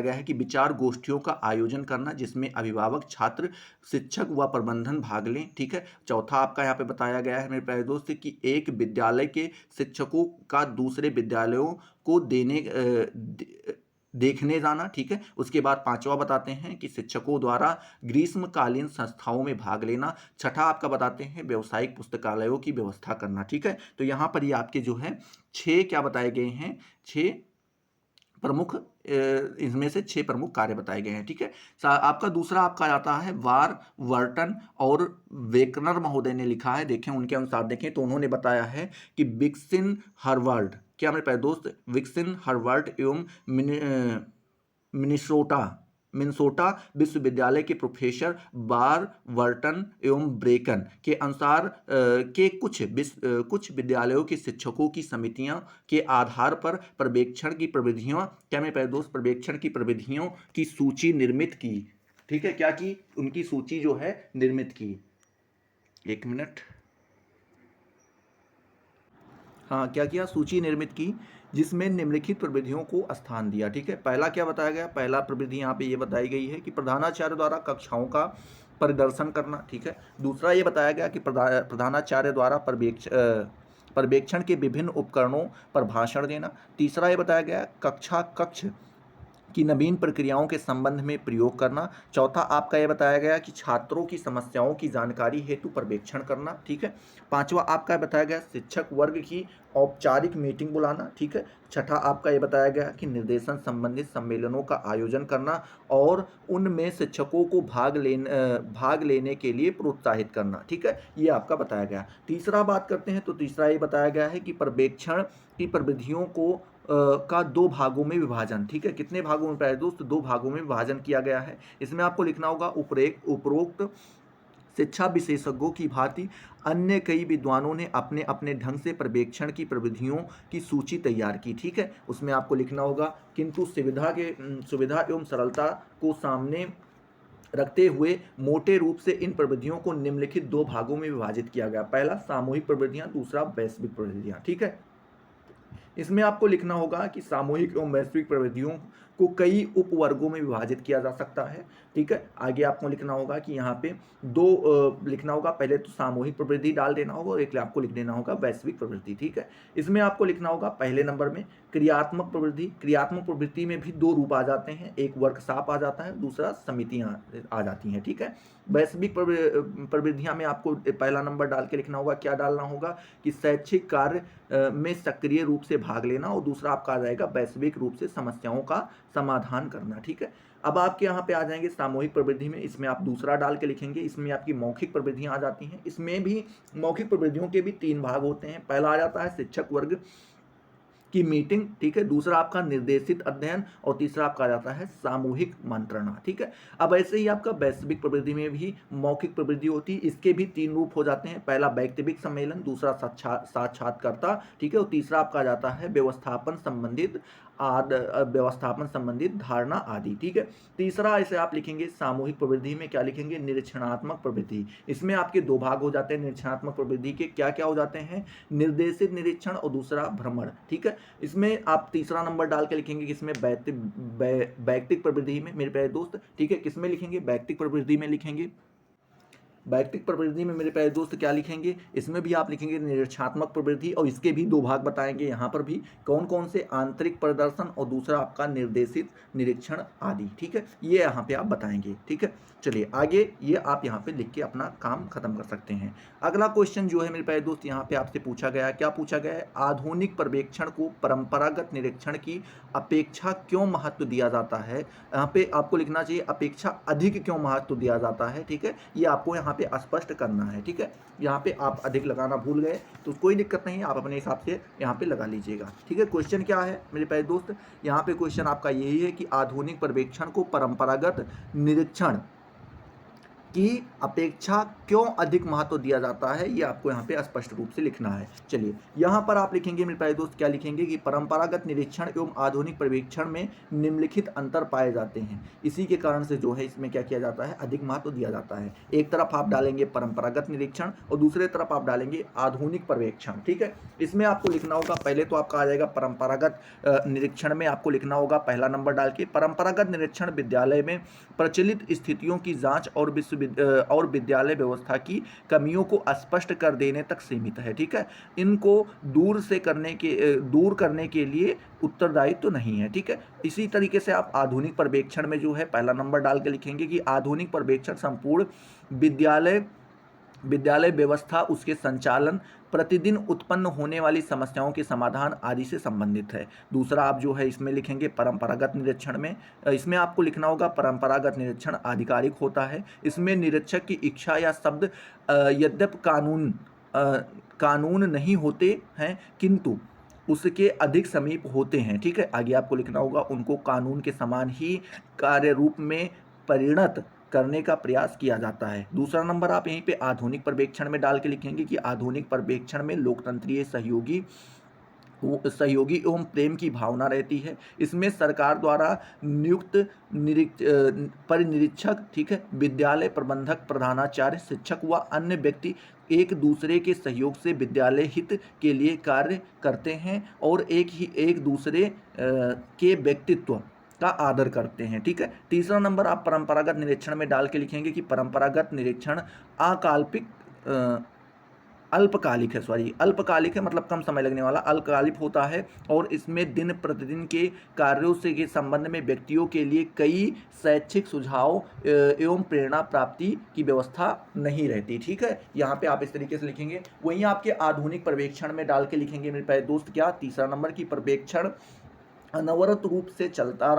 गया है कि विचार गोष्ठियों का आयोजन करना जिसमें अभिभावक, छात्र, शिक्षक व प्रबंधन भाग लें। ठीक है। चौथा आपका यहाँ पे बताया गया है मेरे प्यारे दोस्त कि एक विद्यालय के शिक्षकों का दूसरे विद्यालयों को देखने जाना। ठीक है। उसके बाद पांचवा बताते हैं कि शिक्षकों द्वारा ग्रीष्मकालीन संस्थाओं में भाग लेना। छठा आपका बताते हैं व्यावसायिक पुस्तकालयों की व्यवस्था करना। ठीक है। तो यहाँ पर ये आपके जो है 6 क्या बताए गए हैं, 6 प्रमुख, इसमें से 6 प्रमुख कार्य बताए गए हैं। ठीक है। आपका दूसरा आपका आता है वार वर्टन और वेकनर महोदय ने लिखा है, देखें उनके अनुसार देखें तो उन्होंने बताया है कि विक्सिन हर्वर्ड, क्या मेरे प्यारे दोस्त, विक्सिन हर्वर्ड एवं मिनेसोटा विश्वविद्यालय के प्रोफेसर बार वर्टन एवं ब्रेकन के अनुसार के कुछ विद्यालयों के शिक्षकों की समितियां के आधार पर पर्यवेक्षण की प्रविधियों, क्या मेरे प्यारे दोस्त, पर्यवेक्षण की प्रविधियों की सूची निर्मित की। ठीक है। क्या की, उनकी सूची जो है निर्मित की। एक मिनट, हाँ क्या किया, सूची निर्मित की जिसमें निम्नलिखित प्रविधियों को स्थान दिया। ठीक है। पहला क्या बताया गया, पहला प्रविधि यहाँ पे ये बताई गई है कि प्रधानाचार्य द्वारा कक्षाओं का परिदर्शन करना। ठीक है। दूसरा ये बताया गया कि प्रधानाचार्य द्वारा पर्यवेक्षण के विभिन्न उपकरणों पर भाषण देना। तीसरा ये बताया गया कक्ष की नवीन प्रक्रियाओं के संबंध में प्रयोग करना। चौथा आपका यह बताया गया कि छात्रों की समस्याओं की जानकारी हेतु पर्यवेक्षण करना। ठीक है। पांचवा आपका बताया गया शिक्षक वर्ग की औपचारिक मीटिंग बुलाना। ठीक है। छठा आपका यह बताया गया कि निर्देशन संबंधित सम्मेलनों का आयोजन करना और उनमें शिक्षकों को भाग लेने के लिए प्रोत्साहित करना। ठीक है। ये आपका बताया गया। तीसरा बात करते हैं तो तीसरा ये बताया गया है कि पर्यवेक्षण की प्रविधियों को का 2 भागों में विभाजन। ठीक है। कितने भागों में प्यारे दोस्त, 2 भागों में विभाजन किया गया है। इसमें आपको लिखना होगा उपरोक्त शिक्षा विशेषज्ञों की भांति अन्य कई विद्वानों ने अपने अपने ढंग से पर्यवेक्षण की प्रविधियों की सूची तैयार की। ठीक है। उसमें आपको लिखना होगा किंतु सुविधा एवं सरलता को सामने रखते हुए मोटे रूप से इन प्रविधियों को निम्नलिखित 2 भागों में विभाजित किया गया। पहला सामूहिक प्रविधियां, दूसरा वैश्विक प्रविधियां। ठीक है। इसमें आपको लिखना होगा कि सामूहिक एवं वैश्विक प्रविधियों को कई उपवर्गों में विभाजित किया जा सकता है। ठीक है। आगे आपको लिखना होगा कि यहाँ पे 2 लिखना होगा, पहले तो सामूहिक प्रवृत्ति डाल देना होगा और एक आपको लिख देना होगा वैश्विक प्रवृत्ति। ठीक है। इसमें आपको लिखना होगा पहले नंबर में क्रियात्मक प्रवृत्ति। क्रियात्मक प्रवृत्ति में भी 2 रूप आ जाते हैं, एक वर्कशॉप आ जाता है, दूसरा समितियां आ जाती हैं। ठीक है। वैश्विक प्रवृत्तियां में आपको पहला नंबर डाल के लिखना होगा, क्या डालना होगा कि शैक्षिक कार्य में सक्रिय रूप से भाग लेना, और दूसरा आपका आ जाएगा वैश्विक रूप से समस्याओं का समाधान करना। ठीक है। अब आपके यहाँ पे आ जाएंगे सामूहिक प्रवृत्ति में, इसमें आप दूसरा डाल के लिखेंगे। इसमें आपकी मौखिक प्रवृत्तियां आ जाती हैं। इसमें भी मौखिक प्रवृत्तियों के भी 3 भाग होते हैं। पहला आ जाता है शिक्षक वर्ग की मीटिंग। ठीक है। दूसरा आपका निर्देशित अध्ययन, और तीसरा आपका आ जाता है सामूहिक मंत्रणा। ठीक है। अब ऐसे ही आपका वैश्विक प्रवृत्ति में भी मौखिक प्रवृत्ति होती है। इसके भी 3 रूप हो जाते हैं, पहला वैयक्तिक सम्मेलन, दूसरा साक्षात्कारता। ठीक है। और तीसरा आपका आ जाता है व्यवस्थापन संबंधित धारणा आदि। ठीक है। तीसरा ऐसे आप लिखेंगे सामूहिक प्रवृत्ति में, क्या लिखेंगे, निरीक्षणात्मक प्रवृत्ति। इसमें आपके 2 भाग हो जाते हैं निरीक्षणात्मक प्रवृत्ति के, क्या क्या हो जाते हैं, निर्देशित निरीक्षण और दूसरा भ्रमण। ठीक है। इसमें आप तीसरा नंबर डाल के लिखेंगे किसमें, वैयक्तिक प्रवृत्ति में मेरे प्यारे दोस्त। ठीक है। किसमें लिखेंगे, वैयक्तिक प्रवृत्ति में लिखेंगे। वैयक्तिक प्रवृत्ति में मेरे प्यारे दोस्त क्या लिखेंगे, इसमें भी आप लिखेंगे निरीक्षणात्मक प्रवृत्ति, और इसके भी 2 भाग बताएंगे यहाँ पर भी, कौन कौन से, आंतरिक प्रदर्शन और दूसरा आपका निर्देशित निरीक्षण आदि। ठीक है। ये यहाँ पे आप बताएंगे। ठीक है। चलिए आगे ये आप यहाँ पे लिख के अपना काम खत्म कर सकते हैं। अगला क्वेश्चन जो है मेरे प्यारे दोस्त यहाँ पे आपसे पूछा गया है, क्या पूछा गया है, आधुनिक पर्यवेक्षण को परंपरागत निरीक्षण की अपेक्षा क्यों महत्व दिया जाता है। यहाँ पे आपको लिखना चाहिए अपेक्षा अधिक क्यों महत्व दिया जाता है। ठीक है। ये आपको यहाँ पे स्पष्ट करना है। ठीक है। यहाँ पे आप अधिक लगाना भूल गए तो कोई दिक्कत नहीं है, आप अपने हिसाब से यहाँ पे लगा लीजिएगा। ठीक है। क्वेश्चन क्या है मेरे प्यारे दोस्त, यहाँ पे क्वेश्चन आपका यही है कि आधुनिक पर्यवेक्षण को परंपरागत निरीक्षण की अपेक्षा क्यों अधिक महत्व दिया जाता है, ये आपको यहाँ पे स्पष्ट रूप से लिखना है। चलिए यहाँ पर आप लिखेंगे मेरे प्यारे दोस्त, क्या लिखेंगे कि परंपरागत निरीक्षण एवं आधुनिक पर्यवेक्षण में निम्नलिखित अंतर पाए जाते हैं। इसी के कारण से जो है इसमें क्या किया जाता है, अधिक महत्व दिया जाता है। एक तरफ आप डालेंगे परंपरागत निरीक्षण और दूसरे तरफ आप डालेंगे आधुनिक पर्यवेक्षण। ठीक है, इसमें आपको लिखना होगा, पहले तो आपका आ जाएगा परंपरागत निरीक्षण में आपको लिखना होगा पहला नंबर डाल के, परंपरागत निरीक्षण विद्यालय में प्रचलित स्थितियों की जांच और विद्यालय व्यवस्था की कमियों को स्पष्ट कर देने तक सीमित है। ठीक है, इनको दूर करने के लिए उत्तरदायित्व तो नहीं है। ठीक है, इसी तरीके से आप आधुनिक पर्यवेक्षण में जो है पहला नंबर डाल के लिखेंगे कि आधुनिक पर्यवेक्षण संपूर्ण विद्यालय व्यवस्था, उसके संचालन, प्रतिदिन उत्पन्न होने वाली समस्याओं के समाधान आदि से संबंधित है। दूसरा आप जो है इसमें लिखेंगे परंपरागत निरीक्षण में, इसमें आपको लिखना होगा परंपरागत निरीक्षण आधिकारिक होता है। इसमें निरीक्षक की इच्छा या शब्द यद्यपि कानून नहीं होते हैं किंतु उसके अधिक समीप होते हैं। ठीक है, आगे आपको लिखना होगा उनको कानून के समान ही कार्य रूप में परिणत करने का प्रयास किया जाता है। दूसरा नंबर आप यहीं पे आधुनिक पर्यवेक्षण में डाल के लिखेंगे कि आधुनिक पर्यवेक्षण में लोकतंत्रीय सहयोगी एवं प्रेम की भावना रहती है। इसमें सरकार द्वारा नियुक्त परिनिरीक्षक, ठीक है, विद्यालय प्रबंधक, प्रधानाचार्य, शिक्षक व अन्य व्यक्ति एक दूसरे के सहयोग से विद्यालय हित के लिए कार्य करते हैं और एक दूसरे के व्यक्तित्व का आदर करते हैं। ठीक है, तीसरा नंबर आप परंपरागत निरीक्षण में डाल के लिखेंगे कि परंपरागत निरीक्षण अल्पकालिक है, मतलब कम समय लगने वाला, अल्पकालिक होता है और इसमें दिन प्रतिदिन के कार्यों से के संबंध में व्यक्तियों के लिए कई शैक्षिक सुझाव एवं प्रेरणा प्राप्ति की व्यवस्था नहीं रहती। ठीक है, यहाँ पे आप इस तरीके से लिखेंगे। वहीं आपके आधुनिक पर्यवेक्षण में डाल के लिखेंगे मेरे प्यारे दोस्त, क्या तीसरा नंबर की पर्यवेक्षण अनवरत रूप से चलता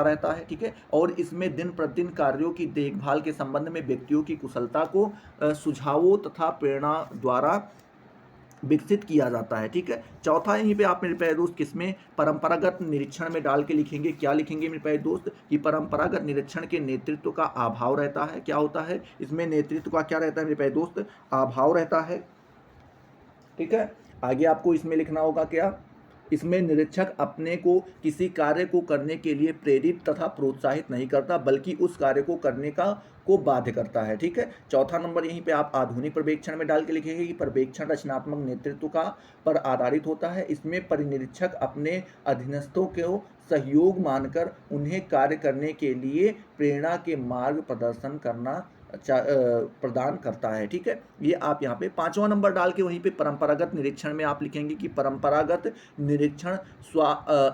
रहता है। ठीक है, और इसमें दिन प्रतिदिन कार्यों की देखभाल के संबंध में व्यक्तियों की कुशलता को सुझावों तथा प्रेरणा द्वारा विकसित किया जाता है। ठीक है, चौथा यहीं पे आप मेरे प्यारे दोस्त किसमें, परंपरागत निरीक्षण में डाल के लिखेंगे, क्या लिखेंगे मेरे प्यारे दोस्त कि परंपरागत निरीक्षण के नेतृत्व का अभाव रहता है। क्या होता है इसमें, नेतृत्व का क्या रहता है मेरे प्यारे दोस्त, अभाव रहता है। ठीक है, आगे आपको इसमें लिखना होगा क्या, इसमें निरीक्षक अपने को किसी कार्य को करने के लिए प्रेरित तथा प्रोत्साहित नहीं करता बल्कि उस कार्य को करने को बाध्य करता है। ठीक है, चौथा नंबर यहीं पे आप आधुनिक पर्यवेक्षण में डाल के लिखेंगे कि पर्यवेक्षण रचनात्मक नेतृत्व का पर आधारित होता है। इसमें परिनिरीक्षक अपने अधीनस्थों को सहयोग मानकर उन्हें कार्य करने के लिए प्रेरणा के मार्ग प्रदान करता है। ठीक है, ये आप यहाँ पे पांचवा नंबर डाल के वहीं पे परंपरागत निरीक्षण में आप लिखेंगे कि परंपरागत निरीक्षण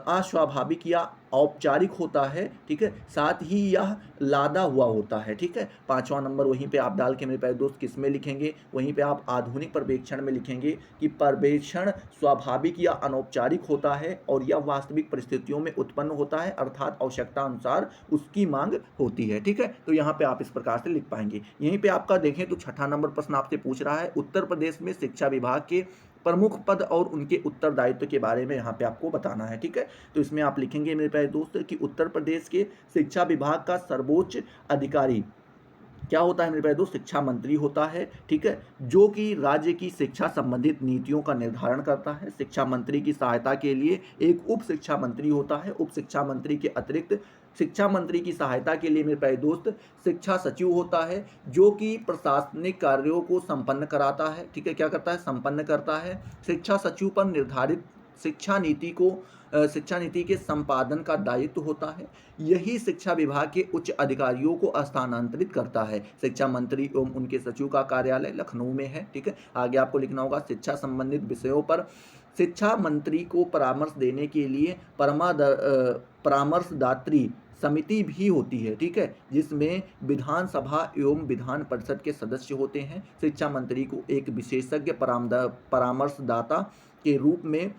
अस्वाभाविक या औपचारिक होता है। ठीक है, साथ ही यह लादा हुआ होता है। ठीक है, पांचवा नंबर वहीं पे आप डाल के मेरे प्यारे दोस्त किस में लिखेंगे, वहीं पे आप आधुनिक पर्यवेक्षण में लिखेंगे कि पर्यवेक्षण स्वाभाविक या अनौपचारिक होता है और यह वास्तविक परिस्थितियों में उत्पन्न होता है, अर्थात आवश्यकता अनुसार उसकी मांग होती है। ठीक है, तो यहाँ पे आप इस प्रकार से लिख पाएंगे। यहीं पे आपका देखें तो छठा नंबर प्रश्न आपसे पूछ रहा है उत्तर प्रदेश में शिक्षा विभाग के प्रमुख पद और उनके उत्तरदायित्व के बारे में यहाँ पे आपको बताना है। ठीक है, तो इसमें आप लिखेंगे मेरे प्यारे दोस्त कि उत्तर प्रदेश के शिक्षा विभाग का सर्वोच्च अधिकारी क्या होता है मेरे प्यारे दोस्त, शिक्षा मंत्री होता है। ठीक है, जो कि राज्य की शिक्षा संबंधित नीतियों का निर्धारण करता है। शिक्षा मंत्री की सहायता के लिए एक उप शिक्षा मंत्री होता है। उप शिक्षा मंत्री के अतिरिक्त शिक्षा मंत्री की सहायता के लिए मेरे प्यारे दोस्त शिक्षा सचिव होता है, जो कि प्रशासनिक कार्यों को संपन्न कराता है। ठीक है, क्या करता है, संपन्न करता है। शिक्षा सचिव पर निर्धारित शिक्षा नीति के संपादन का दायित्व होता है। यही शिक्षा विभाग के उच्च अधिकारियों को स्थानांतरित करता है। शिक्षा मंत्री एवं उनके सचिव का कार्यालय लखनऊ में है। ठीक है, आगे आपको लिखना होगा शिक्षा संबंधित विषयों पर शिक्षा मंत्री को परामर्श देने के लिए परामर्शदात्री समिति भी होती है। ठीक है, जिसमें विधानसभा एवं विधान परिषद के सदस्य होते हैं। शिक्षा मंत्री को एक विशेषज्ञ परामर्शदाता के रूप में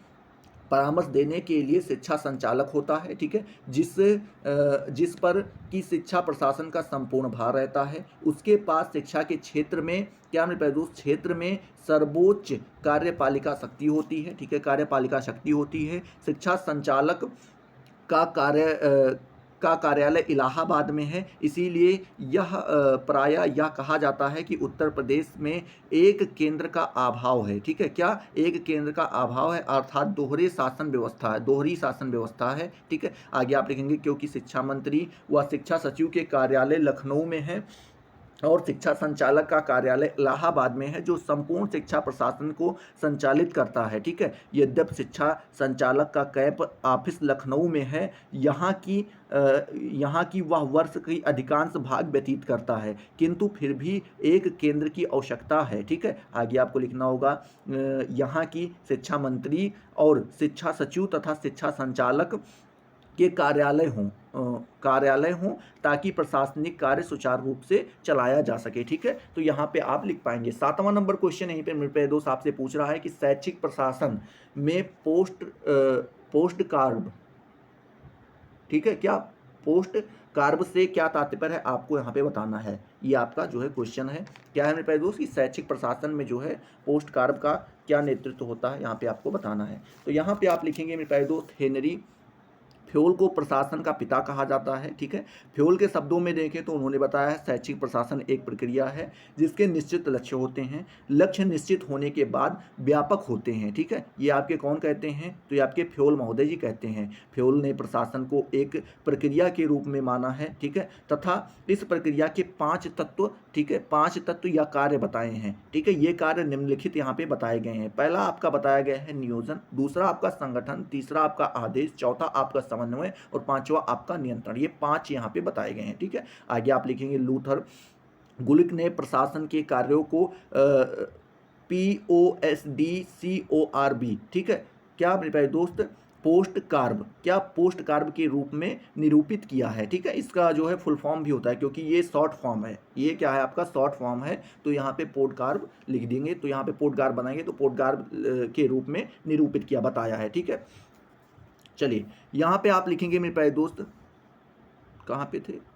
परामर्श देने के लिए शिक्षा संचालक होता है। ठीक है, जिस पर कि शिक्षा प्रशासन का संपूर्ण भार रहता है। उसके पास शिक्षा के क्षेत्र में क्या मेरे प्यारे दोस्त, क्षेत्र में सर्वोच्च कार्यपालिका शक्ति होती है। ठीक है, कार्यपालिका शक्ति होती है। शिक्षा संचालक का का कार्यालय इलाहाबाद में है, इसीलिए यह प्रायः यह कहा जाता है कि उत्तर प्रदेश में एक केंद्र का अभाव है। ठीक है, क्या एक केंद्र का अभाव है, अर्थात दोहरे शासन व्यवस्था है, दोहरी शासन व्यवस्था है। ठीक है, आगे आप लिखेंगे क्योंकि शिक्षा मंत्री व शिक्षा सचिव के कार्यालय लखनऊ में है और शिक्षा संचालक का कार्यालय इलाहाबाद में है, जो संपूर्ण शिक्षा प्रशासन को संचालित करता है। ठीक है, यद्यपि शिक्षा संचालक का कैंप ऑफिस लखनऊ में है, यहाँ की वह वर्ष की अधिकांश भाग व्यतीत करता है, किंतु फिर भी एक केंद्र की आवश्यकता है। ठीक है, आगे आपको लिखना होगा यहाँ की शिक्षा मंत्री और शिक्षा सचिव तथा शिक्षा संचालक के कार्यालय हों ताकि प्रशासनिक कार्य सुचारू रूप से चलाया जा सके। ठीक है, तो यहाँ पे आप लिख पाएंगे। 7वां नंबर क्वेश्चन यहीं पे मेरे दोस्त आपसे पूछ रहा है कि शैक्षिक प्रशासन में पोस्ट कार्ब, ठीक है, क्या पोस्ट कार्ब से क्या तात्पर्य है आपको यहाँ पे बताना है। ये आपका जो है क्वेश्चन है, क्या है मेरे दोस्त कि शैक्षिक प्रशासन में जो है पोस्ट कार्ब का क्या नेतृत्व होता है, यहाँ पे आपको बताना है। तो यहाँ पे आप लिखेंगे मेरे दोस्त हेनरी फ्योल को प्रशासन का पिता कहा जाता है। ठीक है, फ्योल के शब्दों में देखें तो उन्होंने बताया है शैक्षिक प्रशासन एक प्रक्रिया है जिसके निश्चित लक्ष्य होते हैं, लक्ष्य निश्चित होने के बाद व्यापक होते हैं। ठीक है, ये आपके कौन कहते हैं, तो ये आपके फ्योल महोदय जी कहते हैं। फ्योल ने प्रशासन को एक प्रक्रिया के रूप में माना है। ठीक है, तथा इस प्रक्रिया के 5 तत्व, ठीक है, 5 तत्व या कार्य बताए हैं। ठीक है, ये कार्य निम्नलिखित यहाँ पे बताए गए हैं। पहला आपका बताया गया है नियोजन, दूसरा आपका संगठन, तीसरा आपका आदेश, चौथा आपका समन्वय और 5वां आपका नियंत्रण। ये 5 यहाँ पे बताए गए हैं। ठीक है, आगे आप लिखेंगे लूथर गुलिक ने प्रशासन के कार्यों को POSDCORB, ठीक है, क्या मेरे दोस्त पोस्ट कार्ब, क्या पोस्ट कार्ब के रूप में निरूपित किया है। ठीक है, इसका जो है फुल फॉर्म भी होता है क्योंकि ये शॉर्ट फॉर्म है, ये क्या है आपका शॉर्ट फॉर्म है, तो यहाँ पे पोस्ट कार्ब लिख देंगे, तो यहाँ पे पोस्ट कार्ब बनाएंगे तो पोस्ट कार्ब के रूप में निरूपित किया बताया है। ठीक है, चलिए यहाँ पे आप लिखेंगे मेरे प्यारे दोस्त, कहाँ पे थे,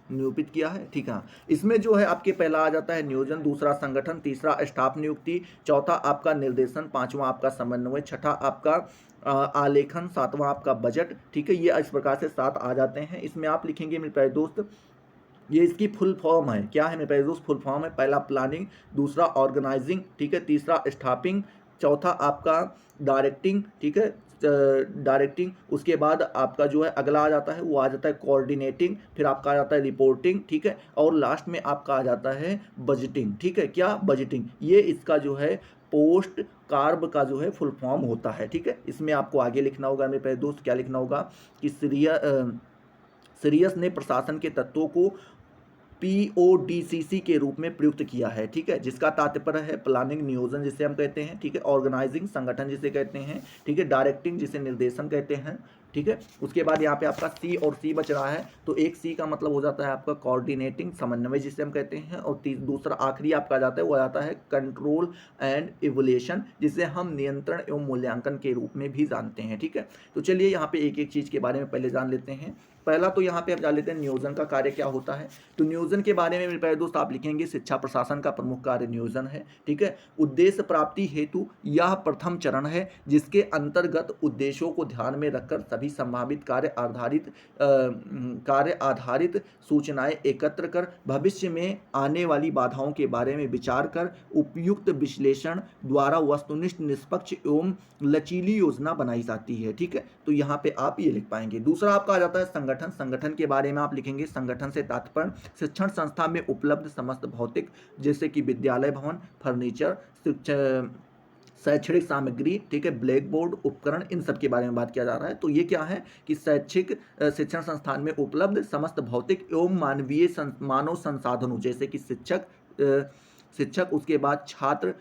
निरूपित किया है। ठीक है, इसमें जो है आपके पहला आ जाता है नियोजन, दूसरा संगठन, तीसरा स्टाफ नियुक्ति, चौथा आपका निर्देशन, 5वां आपका समन्वय, छठा आपका आलेखन, 7वां आपका बजट। ठीक है, ये इस प्रकार से 7 आ जाते हैं। इसमें आप लिखेंगे मेरे प्यारे दोस्त, ये इसकी फुल फॉर्म है, क्या है मेरे प्यारे दोस्त, फुल फॉर्म है। पहला प्लानिंग, दूसरा ऑर्गेनाइजिंग, ठीक है, तीसरा स्टाफिंग, चौथा आपका डायरेक्टिंग, ठीक है, डायरेक्टिंग, उसके बाद आपका जो है अगला आ जाता है वो आ जाता है कोऑर्डिनेटिंग, फिर आपका आ जाता है रिपोर्टिंग, ठीक है, और लास्ट में आपका आ जाता है बजटिंग। ठीक है, क्या बजटिंग, ये इसका जो है पोस्ट कार्ब का जो है फुल फॉर्म होता है। ठीक है, इसमें आपको आगे लिखना होगा मेरे प्यारे दोस्त, क्या लिखना होगा कि सीरियस ने प्रशासन के तत्वों को PODCC के रूप में प्रयुक्त किया है। ठीक है, जिसका तात्पर्य है प्लानिंग नियोजन जिसे हम कहते हैं, ठीक है, ऑर्गेनाइजिंग संगठन जिसे कहते हैं, ठीक है, डायरेक्टिंग जिसे निर्देशन कहते हैं। ठीक है, उसके बाद यहाँ पे आपका C और C बच रहा है, तो एक C का मतलब हो जाता है आपका कोऑर्डिनेटिंग समन्वय जिसे हम कहते हैं, और दूसरा आखिरी आपका जाता है वो आ जाता है कंट्रोल एंड इवोल्यूशन जिसे हम नियंत्रण एवं मूल्यांकन के रूप में भी जानते हैं। ठीक है, तो चलिए यहाँ पे एक एक चीज़ के बारे में पहले जान लेते हैं। पहला तो यहाँ पे आप जान लेते हैं नियोजन का कार्य क्या होता है। तो नियोजन के बारे में मेरे प्यारे दोस्त आप लिखेंगे शिक्षा प्रशासन का प्रमुख कार्य नियोजन है। ठीक है, उद्देश्य प्राप्ति हेतु यह प्रथम चरण है जिसके अंतर्गत उद्देश्यों को ध्यान में रखकर सभी संभावित कार्य आधारित सूचनाएं एकत्र कर भविष्य में आने वाली बाधाओं के बारे में विचार कर उपयुक्त विश्लेषण द्वारा वस्तुनिष्ठ निष्पक्ष एवं लचीली योजना बनाई जाती है। ठीक है, तो यहाँ पे आप ये लिख पाएंगे। दूसरा आपका आ जाता है संगठन। संगठन के बारे में आप लिखेंगे संगठन से तात्पर्य शिक्षण संस्था में उपलब्ध समस्त भौतिक जैसे कि विद्यालय भवन, फर्नीचर, शैक्षणिक सामग्री, ठीक है, ब्लैक बोर्ड, उपकरण, इन सब के बारे में बात किया जा रहा है। तो ये क्या है कि शैक्षिक शिक्षण संस्थान में उपलब्ध समस्त भौतिक एवं मानवीय मानव संसाधनों जैसे कि शिक्षक, उसके बाद छात्र,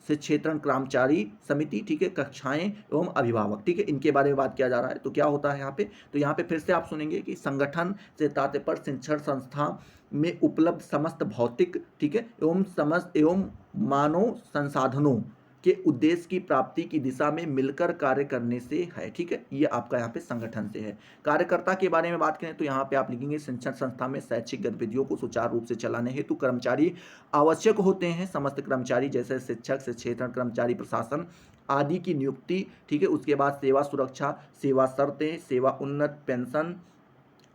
शिक्षेत्रण कर्मचारी समिति, ठीक है, कक्षाएं एवं अभिभावक, ठीक है, इनके बारे में बात किया जा रहा है। तो क्या होता है यहाँ पे, तो यहाँ पे फिर से आप सुनेंगे कि संगठन से तात्पर्य शिक्षण संस्था में उपलब्ध समस्त भौतिक, ठीक है, एवं मानव संसाधनों के उद्देश्य की प्राप्ति की दिशा में मिलकर कार्य करने से है। ठीक है, ये आपका यहाँ पे संगठन से है। कार्यकर्ता के बारे में बात करें तो यहाँ पे आप लिखेंगे शिक्षण संस्था में शैक्षिक गतिविधियों को सुचारू रूप से चलाने हेतु कर्मचारी आवश्यक होते हैं। समस्त कर्मचारी जैसे शिक्षक, शिक्षेत्रण कर्मचारी, प्रशासन आदि की नियुक्ति, ठीक है। उसके बाद सेवा सुरक्षा, सेवा शर्तें, सेवा उन्नत, पेंशन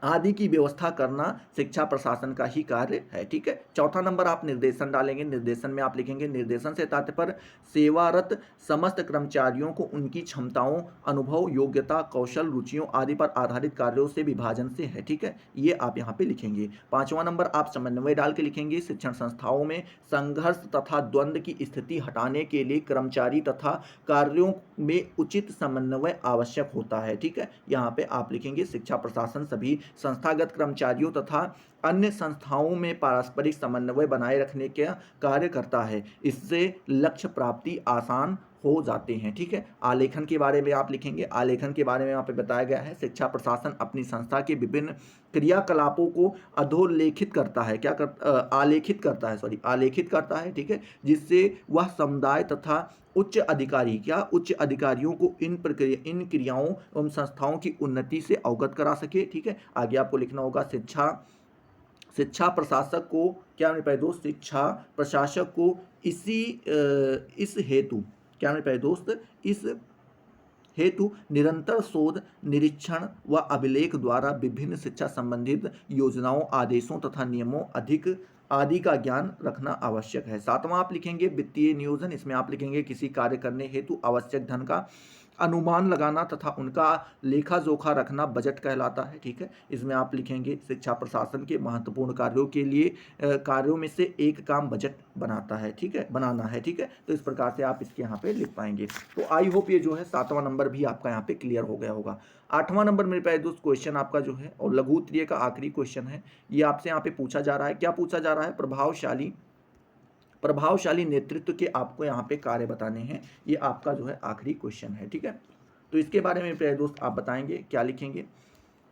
आदि की व्यवस्था करना शिक्षा प्रशासन का ही कार्य है, ठीक है। चौथा नंबर आप निर्देशन डालेंगे। निर्देशन में आप लिखेंगे, निर्देशन से तात्पर्य सेवारत समस्त कर्मचारियों को उनकी क्षमताओं, अनुभव, योग्यता, कौशल, रुचियों आदि पर आधारित कार्यों से विभाजन से है, ठीक है। ये आप यहाँ पे लिखेंगे। पांचवा नंबर आप समन्वय डाल के लिखेंगे, शिक्षण संस्थाओं में संघर्ष तथा द्वंद्व की स्थिति हटाने के लिए कर्मचारी तथा कार्यों में उचित समन्वय आवश्यक होता है, ठीक है। यहाँ पे आप लिखेंगे, शिक्षा प्रशासन सभी संस्थागत कर्मचारियों तथा अन्य संस्थाओं में पारस्परिक समन्वय बनाए रखने का कार्य करता है। इससे लक्ष्य प्राप्ति आसान हो जाते हैं, ठीक है। आलेखन के बारे में आप लिखेंगे। आलेखन के बारे में यहाँ पे बताया गया है, शिक्षा प्रशासन अपनी संस्था के विभिन्न क्रियाकलापों को अधोलेखित करता है, आलेखित करता है, ठीक है। जिससे वह समुदाय तथा उच्च अधिकारियों को इन क्रियाओं एवं संस्थाओं की उन्नति से अवगत करा सके, ठीक है। आगे आपको लिखना होगा, शिक्षा प्रशासक को क्या मेरे प्यारे दोस्त, शिक्षा प्रशासक को इस हेतु क्या मेरे प्यारे दोस्त, इस हेतु निरंतर शोध, निरीक्षण व अभिलेख द्वारा विभिन्न शिक्षा संबंधित योजनाओं, आदेशों तथा नियमों आदि का ज्ञान रखना आवश्यक है। सातवां आप लिखेंगे, वित्तीय नियोजन। इसमें आप लिखेंगे, किसी कार्य करने हेतु आवश्यक धन का अनुमान लगाना तथा उनका लेखा जोखा रखना बजट कहलाता है, ठीक है। इसमें आप लिखेंगे, शिक्षा प्रशासन के महत्वपूर्ण कार्यों के लिए कार्यों में से एक काम बजट बनाना है, ठीक है। तो इस प्रकार से आप इसके यहाँ पे लिख पाएंगे। तो आई होप ये जो है 7वां नंबर भी आपका यहाँ पे क्लियर हो गया होगा। 8वां नंबर मेरे प्यारे दोस्त क्वेश्चन आपका जो है, और लघु उत्तरीय का आखिरी क्वेश्चन है, ये आपसे यहाँ पे पूछा जा रहा है। क्या पूछा जा रहा है? प्रभावशाली नेतृत्व के आपको यहाँ पे कार्य बताने हैं। ये आपका जो है आखिरी क्वेश्चन है, ठीक है। तो इसके बारे में प्यारे दोस्त आप बताएंगे, क्या लिखेंगे?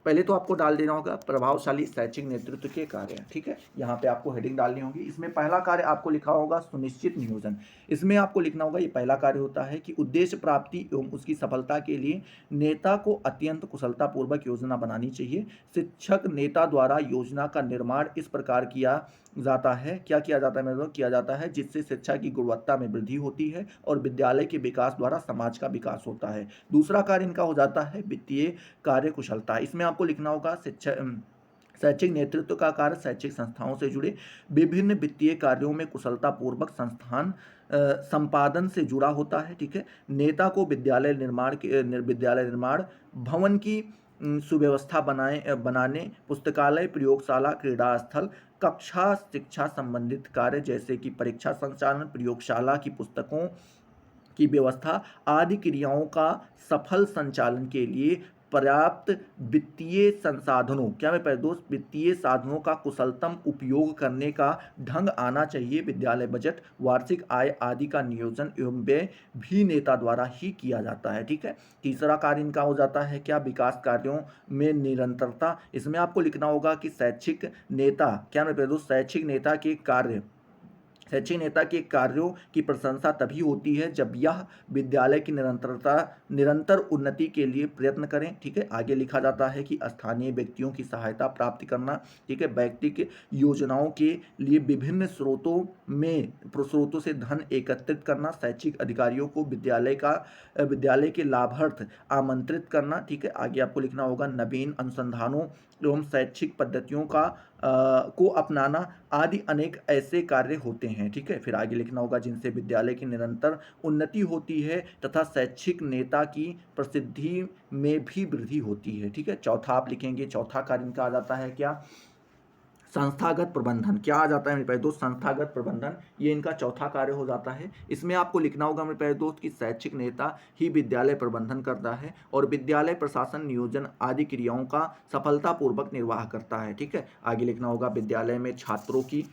पहले तो आपको डाल देना होगा प्रभावशाली शैक्षिक नेतृत्व के कार्य, ठीक है। यहाँ पे आपको हेडिंग डालनी होगी। इसमें पहला कार्य आपको लिखा होगा सुनिश्चित नियोजन। इसमें आपको लिखना होगा, ये पहला कार्य होता है कि उद्देश्य प्राप्ति एवं उसकी सफलता के लिए नेता को अत्यंत कुशलतापूर्वक योजना बनानी चाहिए। शिक्षक नेता द्वारा योजना का निर्माण इस प्रकार किया जाता है, क्या किया जाता है मेरे दोस्त, किया जाता है जिससे शिक्षा की गुणवत्ता में वृद्धि होती है और विद्यालय के विकास द्वारा समाज का विकास होता है। दूसरा कार्य इनका हो जाता है वित्तीय कार्य कुशलता। इसमें आपको लिखना होगा शैक्षिक नेतृत्व का कार्य शैक्षिक संस्थाओं से जुड़े विभिन्न वित्तीय कार्यों में कुशलतापूर्वक संस्थान संपादन से जुड़ा होता है, ठीक है। नेता को विद्यालय निर्माण, भवन की सुव्यवस्था बनाने, पुस्तकालय, प्रयोगशाला, क्रीड़ा स्थल, कक्षा शिक्षा संबंधित कार्य जैसे कि परीक्षा संचालन, प्रयोगशाला की पुस्तकों की व्यवस्था आदि क्रियाओं का सफल संचालन के लिए पर्याप्त वित्तीय संसाधनों, क्या मैं दोस्त, वित्तीय साधनों का कुशलतम उपयोग करने का ढंग आना चाहिए। विद्यालय बजट, वार्षिक आय आदि का नियोजन एवं व्यय भी नेता द्वारा ही किया जाता है, ठीक है। तीसरा कार्य इनका हो जाता है क्या, विकास कार्यों में निरंतरता। इसमें आपको लिखना होगा कि शैक्षिक नेता, क्या मैं दोस्त, शैक्षिक नेता के कार्यों की प्रशंसा तभी होती है जब यह विद्यालय की निरंतर उन्नति के लिए प्रयत्न करें, ठीक है। आगे लिखा जाता है कि स्थानीय व्यक्तियों की सहायता प्राप्त करना, ठीक है। व्यक्तिगत योजनाओं के लिए विभिन्न स्रोतों से धन एकत्रित करना, शैक्षिक अधिकारियों को विद्यालय के लाभार्थ आमंत्रित करना, ठीक है। आगे आपको लिखना होगा नवीन अनुसंधानों एवं शैक्षिक पद्धतियों को अपनाना आदि अनेक ऐसे कार्य होते हैं, ठीक है। फिर आगे लिखना होगा जिनसे विद्यालय की निरंतर उन्नति होती है तथा शैक्षिक नेता की प्रसिद्धि में भी वृद्धि होती है, ठीक है। चौथा आप लिखेंगे, चौथा कार्य इनका आ जाता है क्या, संस्थागत प्रबंधन। क्या आ जाता है मेरे प्यारे दोस्त, संस्थागत प्रबंधन, ये इनका चौथा कार्य हो जाता है। इसमें आपको लिखना होगा मेरे प्यारे दोस्त कि शैक्षिक नेता ही विद्यालय प्रबंधन करता है और विद्यालय प्रशासन नियोजन आदि क्रियाओं का सफलतापूर्वक निर्वाह करता है, ठीक है। आगे लिखना होगा विद्यालय में छात्रों की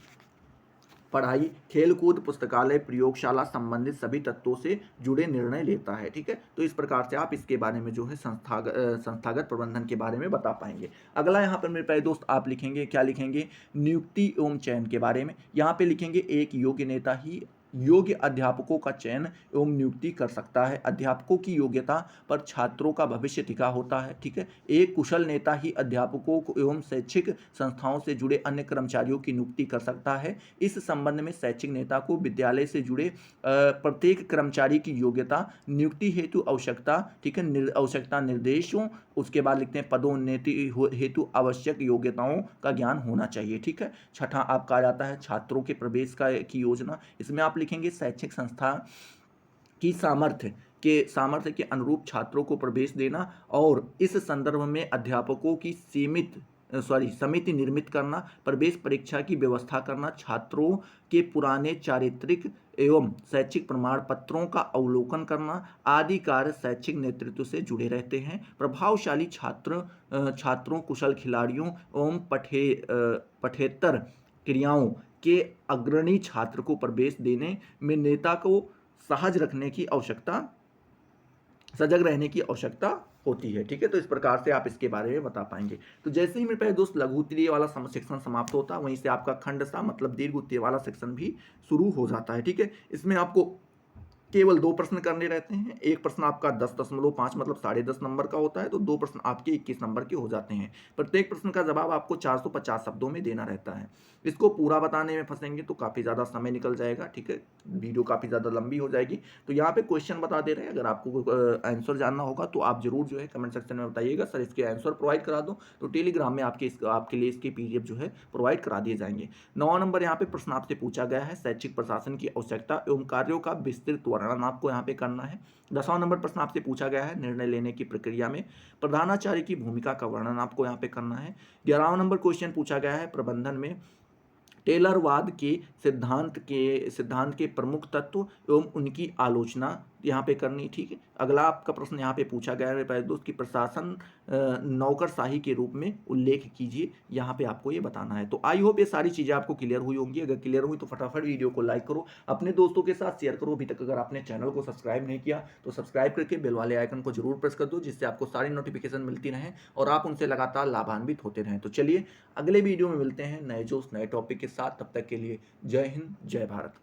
पढ़ाई, खेलकूद, पुस्तकालय, प्रयोगशाला संबंधित सभी तत्वों से जुड़े निर्णय लेता है, ठीक है। तो इस प्रकार से आप इसके बारे में जो है संस्थागत प्रबंधन के बारे में बता पाएंगे। अगला यहाँ पर मेरे प्यारे दोस्त आप लिखेंगे, क्या लिखेंगे, नियुक्ति एवं चयन के बारे में। यहाँ पे लिखेंगे एक योग्य नेता ही योग्य अध्यापकों का चयन एवं नियुक्ति कर सकता है। अध्यापकों की योग्यता पर छात्रों का भविष्य टिका होता है। ठीक है, एक कुशल नेता ही अध्यापकों को एवं शैक्षिक संस्थाओं से जुड़े अन्य कर्मचारियों की नियुक्ति कर सकता है। इस संबंध में शैक्षिक नेता को विद्यालय से जुड़े प्रत्येक कर्मचारी की योग्यता, नियुक्ति हेतु आवश्यकता, ठीक है, आवश्यकता निर्देशों, उसके बाद लिखते हैं पदोन्नति हेतु आवश्यक योग्यताओं का ज्ञान होना चाहिए। ठीक है, छठा आपका आ जाता है छात्रों के प्रवेश की योजना। इसमें आप लिखेंगे शैक्षिक संस्था की सामर्थ्य के अनुरूप छात्रों को प्रवेश देना और इस संदर्भ में अध्यापकों की समिति निर्मित करना, प्रवेश परीक्षा की व्यवस्था करना, छात्रों के पुराने चारित्रिक एवं शैक्षिक प्रमाण पत्रों का अवलोकन करना आदि कार्य शैक्षिक नेतृत्व से जुड़े रहते हैं। प्रभावशाली छात्रों, कुशल खिलाड़ियों एवं पठेतर क्रियाओं के अग्रणी छात्र को प्रवेश देने में नेता को सजग रहने की आवश्यकता होती है। ठीक है, तो इस प्रकार से आप इसके बारे में बता पाएंगे। तो जैसे ही मेरे प्यारे दोस्त लघु उत्तरीय वाला सेक्शन समाप्त होता है, वहीं से आपका खंड सा मतलब दीर्घ उत्तरीय वाला सेक्शन भी शुरू हो जाता है। ठीक है, इसमें आपको केवल 2 प्रश्न करने रहते हैं। एक प्रश्न आपका 10.5 मतलब 10.5 नंबर का होता है, तो 2 प्रश्न आपके 21 नंबर के हो जाते हैं। प्रत्येक प्रश्न का जवाब आपको 450 शब्दों में देना रहता है। इसको पूरा बताने में फंसेंगे तो काफ़ी ज़्यादा समय निकल जाएगा। ठीक है, वीडियो काफ़ी ज़्यादा लंबी हो जाएगी। तो यहाँ पे क्वेश्चन बता दे रहे हैं, अगर आपको आंसर जानना होगा तो आप जरूर जो है कमेंट सेक्शन में बताइएगा, सर इसके आंसर प्रोवाइड करा दो। तो टेलीग्राम में आपके लिए इसके PDF जो है प्रोवाइड करा दिए जाएंगे। 9 नंबर यहाँ पे प्रश्न आपसे पूछा गया है, शैक्षिक प्रशासन की आवश्यकता एवं कार्यों का विस्तृत वर्णन आपको यहाँ पे करना है। 10वां नंबर प्रश्न आपसे पूछा गया है, निर्णय लेने की प्रक्रिया में प्रधानाचार्य की भूमिका का वर्णन आपको यहाँ पे करना है। 11वां नंबर क्वेश्चन पूछा गया है, प्रबंधन में टेलरवाद के सिद्धांत के प्रमुख तत्व एवं उनकी आलोचना यहाँ पे करनी। ठीक है, अगला आपका प्रश्न यहाँ पे पूछा गया है मेरे दोस्त की प्रशासन नौकरशाही के रूप में उल्लेख कीजिए, यहाँ पे आपको ये बताना है। तो आई होप ये सारी चीज़ें आपको क्लियर हुई होंगी। अगर क्लियर हुई तो फटाफट वीडियो को लाइक करो, अपने दोस्तों के साथ शेयर करो। अभी तक अगर आपने चैनल को सब्सक्राइब नहीं किया तो सब्सक्राइब करके बेल वाले आइकन को जरूर प्रेस कर दो, जिससे आपको सारी नोटिफिकेशन मिलती रहें और आप उनसे लगातार लाभान्वित होते रहें। तो चलिए अगले वीडियो में मिलते हैं नए जोश नए टॉपिक के साथ। तब तक के लिए जय हिंद, जय भारत।